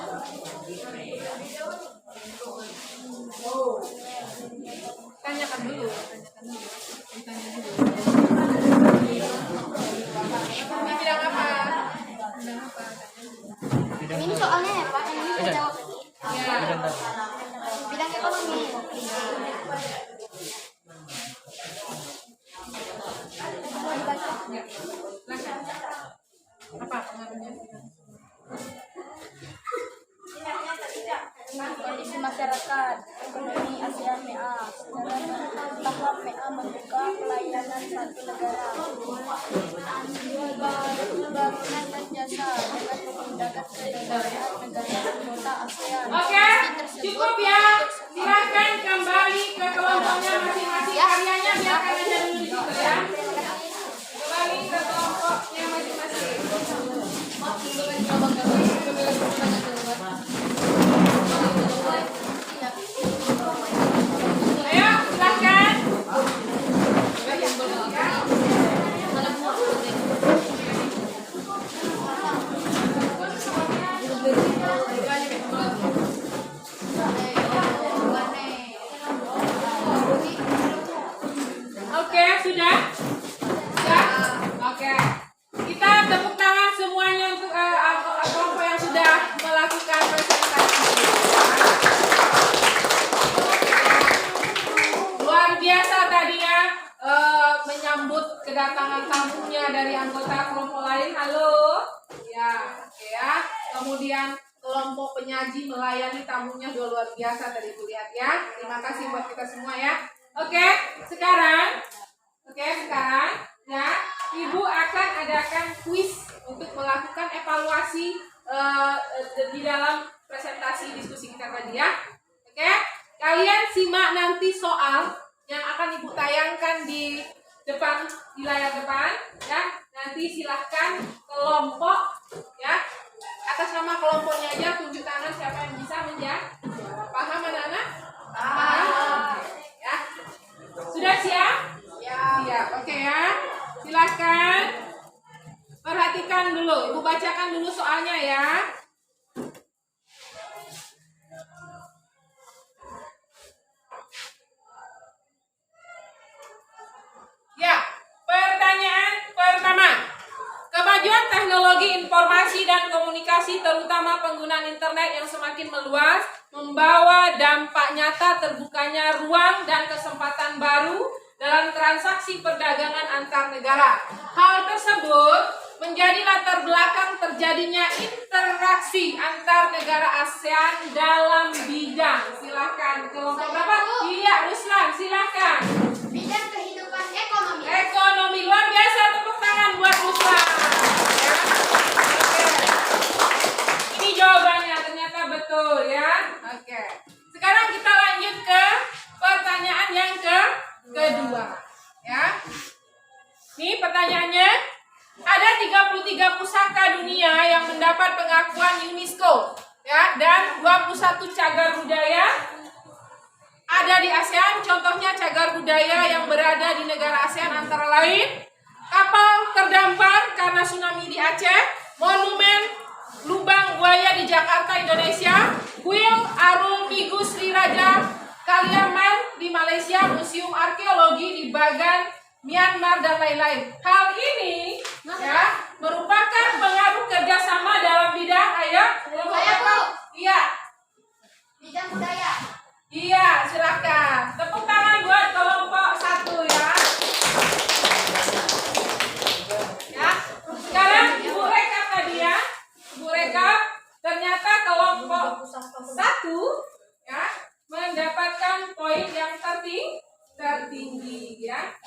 Tanyakan dulu. Ditanya dulu. Ini bidang apa? Bidang apa? Ini soalnya ya, Pak, yang ini jawab. Ya. Bidang ekonomi. Ya. Silakan. Apa pengaruhnya? Kondisi masyarakat ekonomi ASEAN MEA secara tahap MEA membuka pelayanan satu negara, pembangunan dan jasa dengan menggunakan kenegaraan negara anggota ASEAN. Oke, cukup ya. Silakan kembali ke kelompoknya masing-masing. Karyanya biarkan aja dulu di situ ya. Kembali ke kelompoknya masing-masing. Ayo, silakan. tamunya dari anggota kelompok lain, halo. Ya, oke ya. Kemudian kelompok penyaji melayani tamunya juga luar biasa tadi itu lihat ya. Terima kasih buat kita semua ya. Oke, sekarang ya, Ibu akan adakan kuis untuk melakukan evaluasi di dalam presentasi diskusi kita tadi ya. Oke, kalian simak nanti soal yang akan Ibu tayangkan di depan, di layar depan ya. Nanti silahkan kelompok ya, atas nama kelompoknya aja tunjuk tangan siapa yang bisa menjawab. Paham anak-anak? Paham? Ya. Sudah siap? Siap. Oke ya. Silahkan perhatikan dulu. Ibu bacakan dulu soalnya ya. Ya, pertanyaan pertama. Kemajuan teknologi informasi dan komunikasi terutama penggunaan internet yang semakin meluas membawa dampak nyata terbukanya ruang dan kesempatan baru dalam transaksi perdagangan antar negara. Hal tersebut menjadi latar belakang terjadinya interaksi antar negara ASEAN dalam bidang. Silakan kelompok berapa? Iya, Ruslan, silakan. Bidang kehidupan ekonomi. Ekonomi, luar biasa, tepuk tangan buat Ruslan. Ya. Oke. Ini jawabannya ternyata betul ya. Oke. Sekarang kita lanjut ke pertanyaan yang kedua. Ya. Nih pertanyaannya, ada 33 pusaka dunia yang mendapat pengakuan UNESCO ya, dan 21 cagar budaya ada di ASEAN. Contohnya cagar budaya yang berada di negara ASEAN antara lain kapal terdampar karena tsunami di Aceh, monumen lubang buaya di Jakarta, Indonesia, kuil Arul Migu Sri Raja Kaliaman di Malaysia, museum arkeologi di Bagan, Myanmar, dan lain-lain. Hal ini ya merupakan pengaruh kerjasama dalam bidang Saya, Bu. Iya. Bidang budaya. Iya, silakan. Tepuk tangan buat kelompok 1 ya. Ya. Sekarang Ibu rekap tadi ya. Ibu rekap, ternyata kelompok 1 ya mendapatkan poin yang tertinggi ya.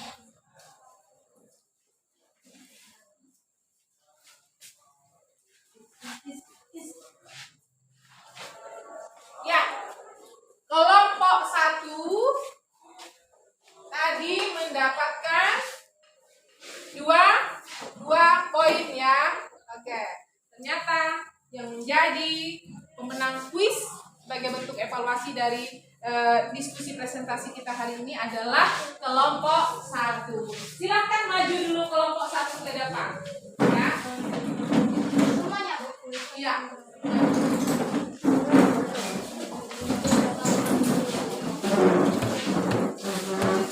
Ya. Kelompok 1 tadi mendapatkan 2 poin ya. Oke. Ternyata yang menjadi pemenang kuis sebagai bentuk evaluasi dari diskusi presentasi kita hari ini adalah kelompok 1. Silakan maju dulu kelompok 1 ke depan. Ya. Semuanya, Bu. Iya.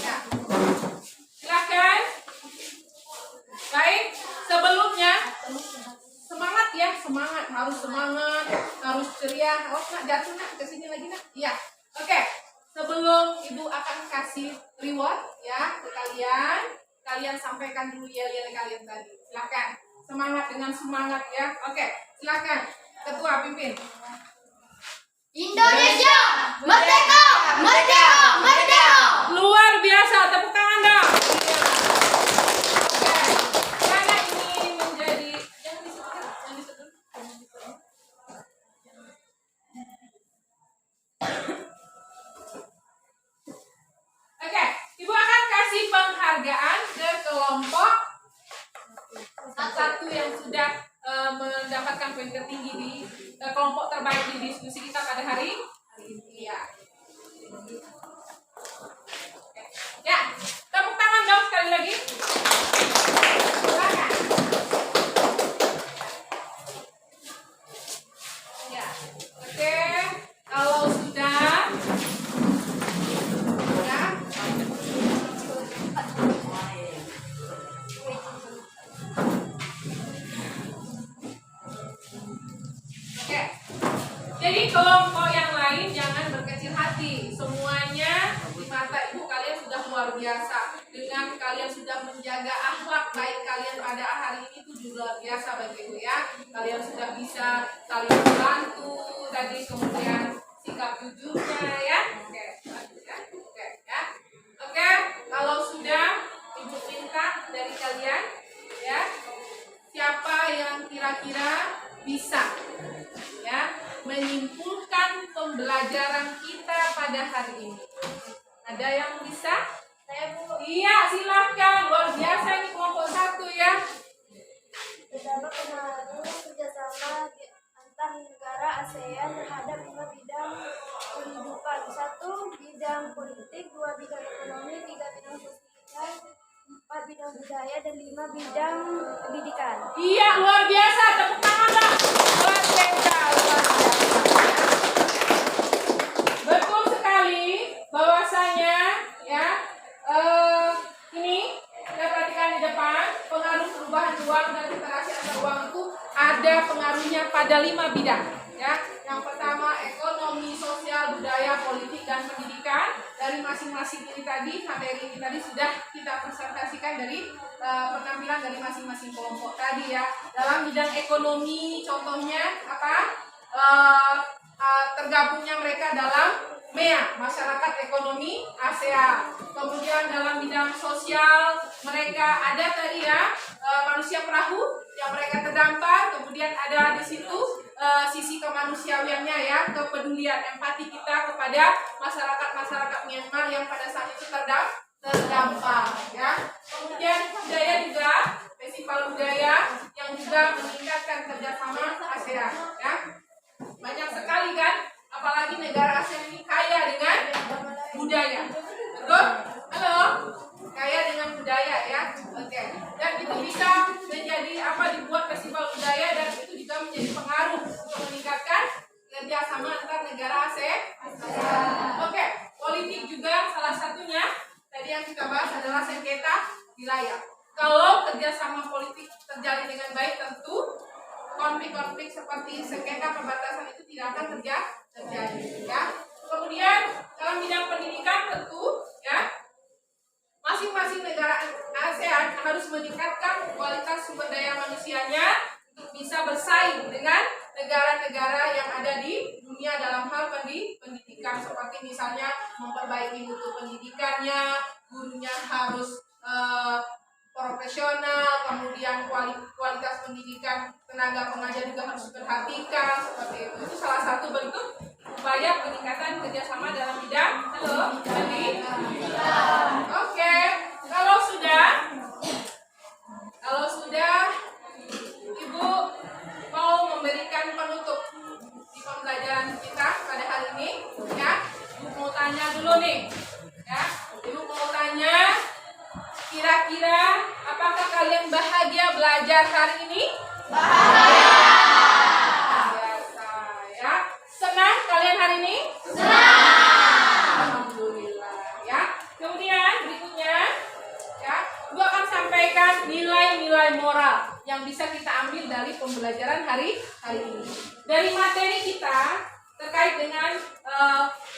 Ya. Silakan. Baik, sebelumnya semangat ya, semangat, harus ceria. Oh, nak jatuh nak, ke sini lagi nak. Iya. Oke. Sebelum Ibu akan kasih reward ya ke kalian sampaikan dulu yel-yel kalian tadi. Silakan. Semangat dengan semangat ya. Oke, silakan. Ketua pimpin. Indonesia merdeka, merdeka, merdeka. Luar biasa, tepuk tangan dong. Oke. Karena ini menjadi jangan disetir. Oke, Ibu akan kasih penghargaan ke kelompok 1 yang sudah mendapatkan poin tertinggi di kelompok terbaik di diskusi kita pada hari ini ya. Oke. Ya, tepuk tangan dong sekali lagi. Silakan. Ya, oke. Kalau sudah, ya. Oke. Jadi kelompok yang lain jangan berkecil hati. Semuanya di mata Ibu kalian sudah luar biasa. Dengan kalian sudah menjaga akhlak baik kalian kalian pada hari ini itu juga biasa bagi ibu ya. Kalian sudah bisa saling membantu tadi, kemudian sikap jujurnya ya. Oke, bagus ya. Oke ya. Oke, kalau sudah ibu minta dari kalian ya, siapa yang kira-kira bisa ya menyimpulkan pembelajaran kita pada hari ini? Ada yang bisa? Saya Bu. Iya, silakan. Luar biasa ini kelompok 1 ya. Terdapat pengaruh kerjasama antar negara ASEAN terhadap 5 bidang kehidupan. 1. Bidang politik, 2. Bidang ekonomi, 3. Bidang sosial, 4. Bidang budaya, dan 5. Bidang pendidikan. Iya, luar biasa. Tepuk tangan Pak. Luar biasa, luar biasa. Betul sekali bahwasanya ya ini kita perhatikan di depan, pengaruh perubahan uang dan interaksi antar uang itu ada pengaruhnya pada 5 bidang ya. Yang pertama ekonomi, sosial, budaya, politik, dan pendidikan. Dari masing-masing ini tadi, materi ini tadi sudah kita presentasikan dari penampilan dari masing-masing kelompok tadi ya. Dalam bidang ekonomi contohnya apa? Tergabungnya mereka dalam MEA, Masyarakat Ekonomi ASEAN. Kemudian dalam bidang sosial mereka ada tadi ya manusia perahu yang mereka terdampar. Kemudian ada di situ sisi kemanusiawiannya ya, kepedulian, empati kita kepada masyarakat Myanmar yang pada saat itu terdampar ya. Kemudian budaya juga, festival budaya yang juga meningkatkan kerjasama ASEAN ya. Banyak sekali kan, apalagi negara ASEAN ini kaya dengan budaya, betul? Halo, kaya dengan budaya ya, oke. Dan itu bisa menjadi dibuat festival budaya, dan itu juga menjadi pengaruh untuk meningkatkan kerjasama antar negara ASEAN. Oke, politik juga salah satunya. Tadi yang kita bahas adalah sengketa wilayah. Kalau kerjasama politik terjalin dengan baik, tentu konflik-konflik seperti sengketa perbatasan itu tidak akan terjadi ya. Kemudian dalam bidang pendidikan tentu ya, masing-masing negara ASEAN harus meningkatkan kualitas sumber daya manusianya untuk bisa bersaing dengan negara-negara yang ada di dunia dalam hal pendidikan, seperti misalnya memperbaiki mutu pendidikannya, gurunya harus profesional, kemudian kualitas pendidikan tenaga pengajar juga harus diperhatikan, seperti itu. Itu salah satu bentuk upaya peningkatan kerjasama dalam bidang pendidikan. Oke, kalau sudah Ibu mau memberikan penutup di pembelajaran kita pada hari ini ya. Ibu mau tanya dulu nih ya. Ibu mau tanya, kira-kira apakah kalian bahagia belajar hari ini? Bahagia. Biasa ya. Senang kalian hari ini? Senang. Alhamdulillah ya. Kemudian berikutnya ya, Ibu akan sampaikan nilai-nilai moral yang bisa kita ambil dari pembelajaran hari ini. Dari materi kita terkait dengan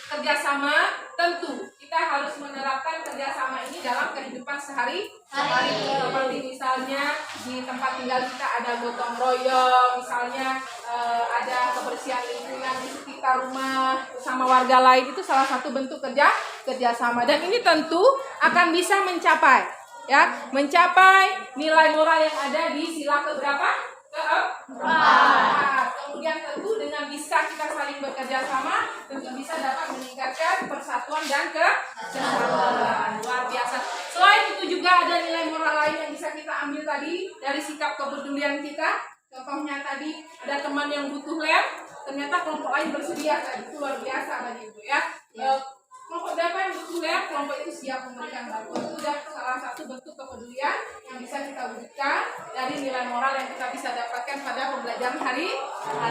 kerjasama, tentu kita harus menerapkan kerjasama ini dalam kehidupan sehari-hari. Seperti misalnya di tempat tinggal kita ada gotong royong, misalnya ada kebersihan lingkungan di sekitar rumah bersama warga lain, itu salah satu bentuk kerjasama. Dan ini tentu akan bisa mencapai nilai moral yang ada di sila keberapa? Keempat. Kemudian tentu dengan bisa kita saling bekerja sama, tentu bisa dapat meningkatkan persatuan dan kesatuan. Luar biasa. Selain itu juga ada nilai moral lain yang bisa kita ambil tadi dari sikap kepedulian kita. Contohnya tadi ada teman yang butuh lem, ternyata kelompok lain bersedia tadi. Itu luar biasa bagi Ibu ya. Kelompok berapa yang butuh lem, kelompok itu siap memberikan bantuan. Itu sudah salah satu bentuk kepedulian yang bisa kita wujudkan dari nilai moral yang kita bisa dapatkan pada pembelajaran hari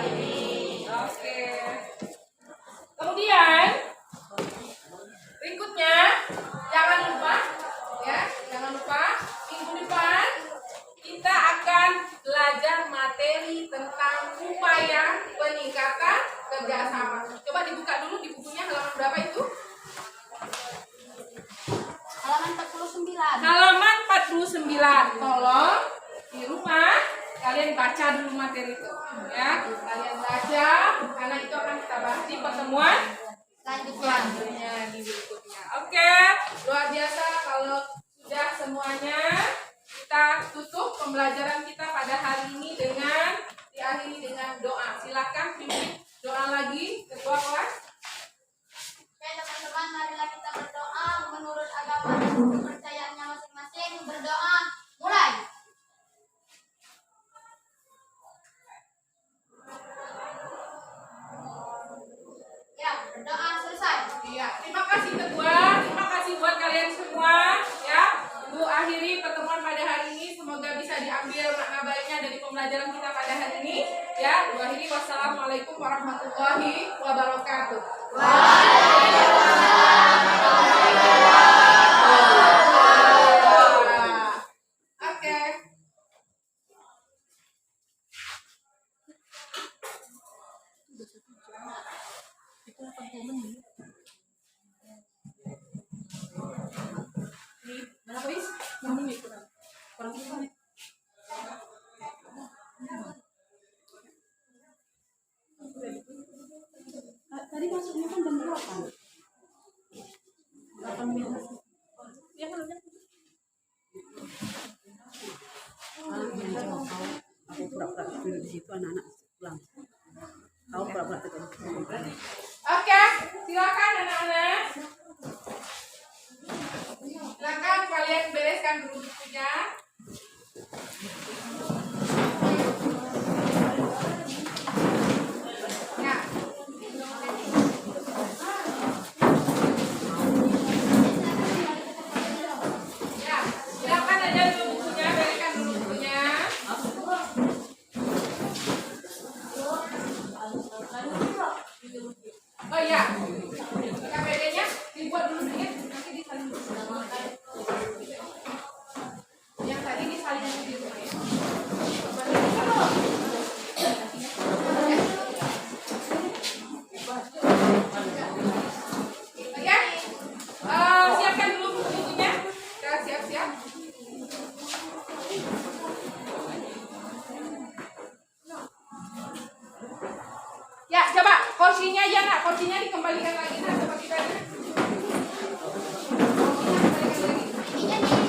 ini. Oke. Kemudian berikutnya jangan lupa minggu depan kita akan belajar materi tentang upaya peningkatan kerjasama. Coba dibuka dulu di bukunya, halaman berapa itu? Halaman 49. Halaman 49. Tolong kalian baca dulu materi itu, ya. Kalian baca, karena itu akan kita bahas di pertemuan selanjutnya di berikutnya. Oke, luar biasa. Kalau sudah semuanya, kita tutup pembelajaran kita pada hari ini dengan diakhiri dengan doa. Silakan pimpin doa lagi, ketua kelas. Oke teman-teman, marilah kita berdoa menurut agama dan kepercayaannya masing-masing. Berdoa, mulai. Ya, berdoa selesai. Iya, terima kasih ketua, terima kasih buat kalian semua, ya. Ibu akhiri pertemuan pada hari ini, semoga bisa diambil makna baiknya dari pembelajaran kita pada hari ini, ya. Ibu akhiri, wassalamualaikum warahmatullahi wabarakatuh. Oke. Berapa is? 6 menit kurang. Kurang 10 menit. Tadi masuknya kan jam 8. 8 menit masuk. Ya kan udah. Aku pura-pura duduk di situ, anak-anak pulang. Kau pura-pura terjadi. Oke, silakan anak-anak. Silakan kalian bereskan dulu bukunya. Ya. Ya, silakan aja dulu bukunya, bereskan dulu bukunya. Oh iya, KPD-nya dibuat dulu sedikit, nanti disalin dulu. Yang tadi disalin dulu ya. Oke, siapkan dulu buku-bukunya. Kita siap-siap. Ya, coba kursinya aja nak, kursinya dikembalikan lagi nak seperti tadi. Kursinya kembalikan lagi.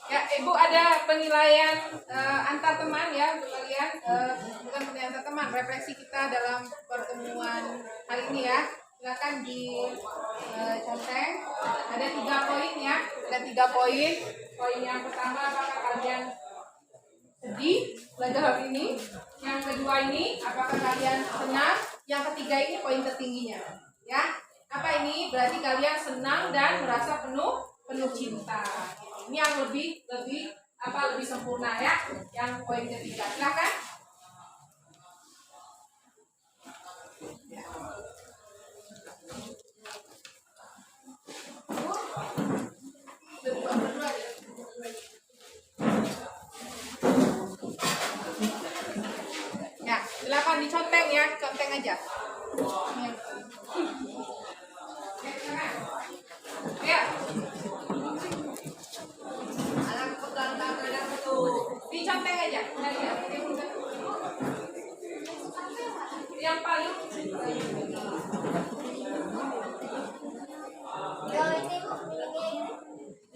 Ya, Ibu ada penilaian antar teman ya untuk kalian, bukan penilaian antar teman, refleksi kita dalam pertemuan hari ini ya. Silakan di conteng. Ada 3 poin ya, ada 3 poin. Poin yang pertama, apakah kalian sedih belajar hari ini? Yang kedua ini, apakah kalian senang? Yang ketiga ini poin tertingginya, ya. Apa ini? Berarti kalian senang dan merasa penuh cinta. Ini yang lebih sempurna ya. Yang poin ketiga, silakan. Berdua. Ya, silakan diconteng ya, conteng aja. Ya. Diconteng aja. Yang paling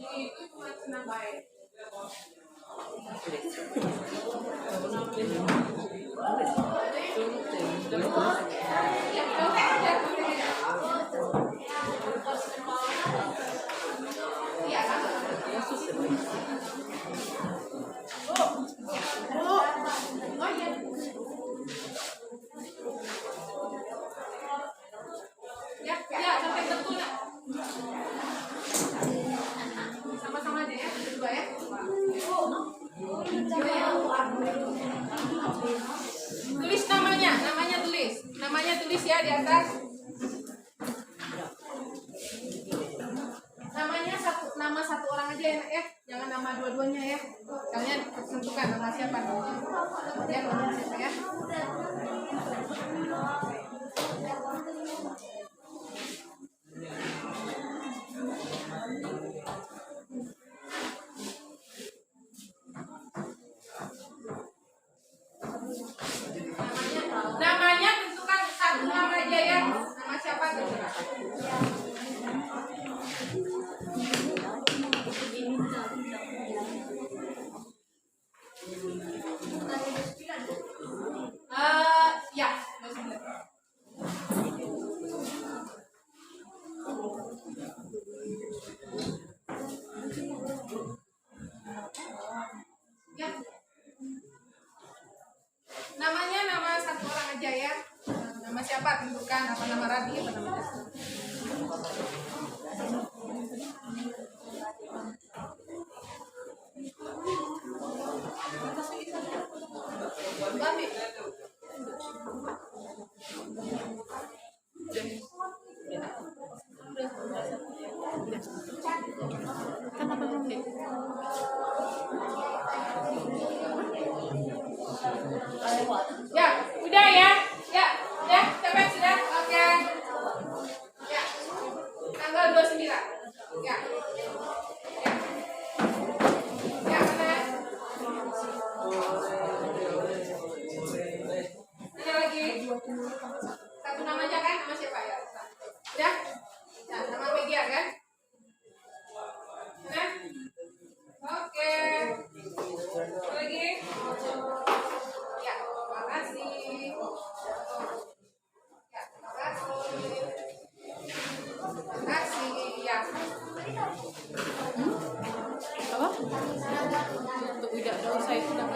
itu cuma senang baik. Ya, sampai betul ya. Sama-sama aja ya, berdua ya. Tulis namanya tulis ya di atas. Nama satu orang aja enak ya, jangan nama dua-duanya ya. Kalian tentukan nama siapa namanya. Ya, nama siapa ya. Namanya tentukan satu nama aja ya. Nama siapa tentukan. Ya. Ya. Namanya nama satu orang aja ya. Nama siapa tentukan, apa nama Rabi apa nama Desa. Babi. Kenapa belum deh? Ya, udah ya. Ya, udah, sampai sudah. Oke. Ya. Tanggal 29. Apa? Untuk tidak ada usaha itu tidak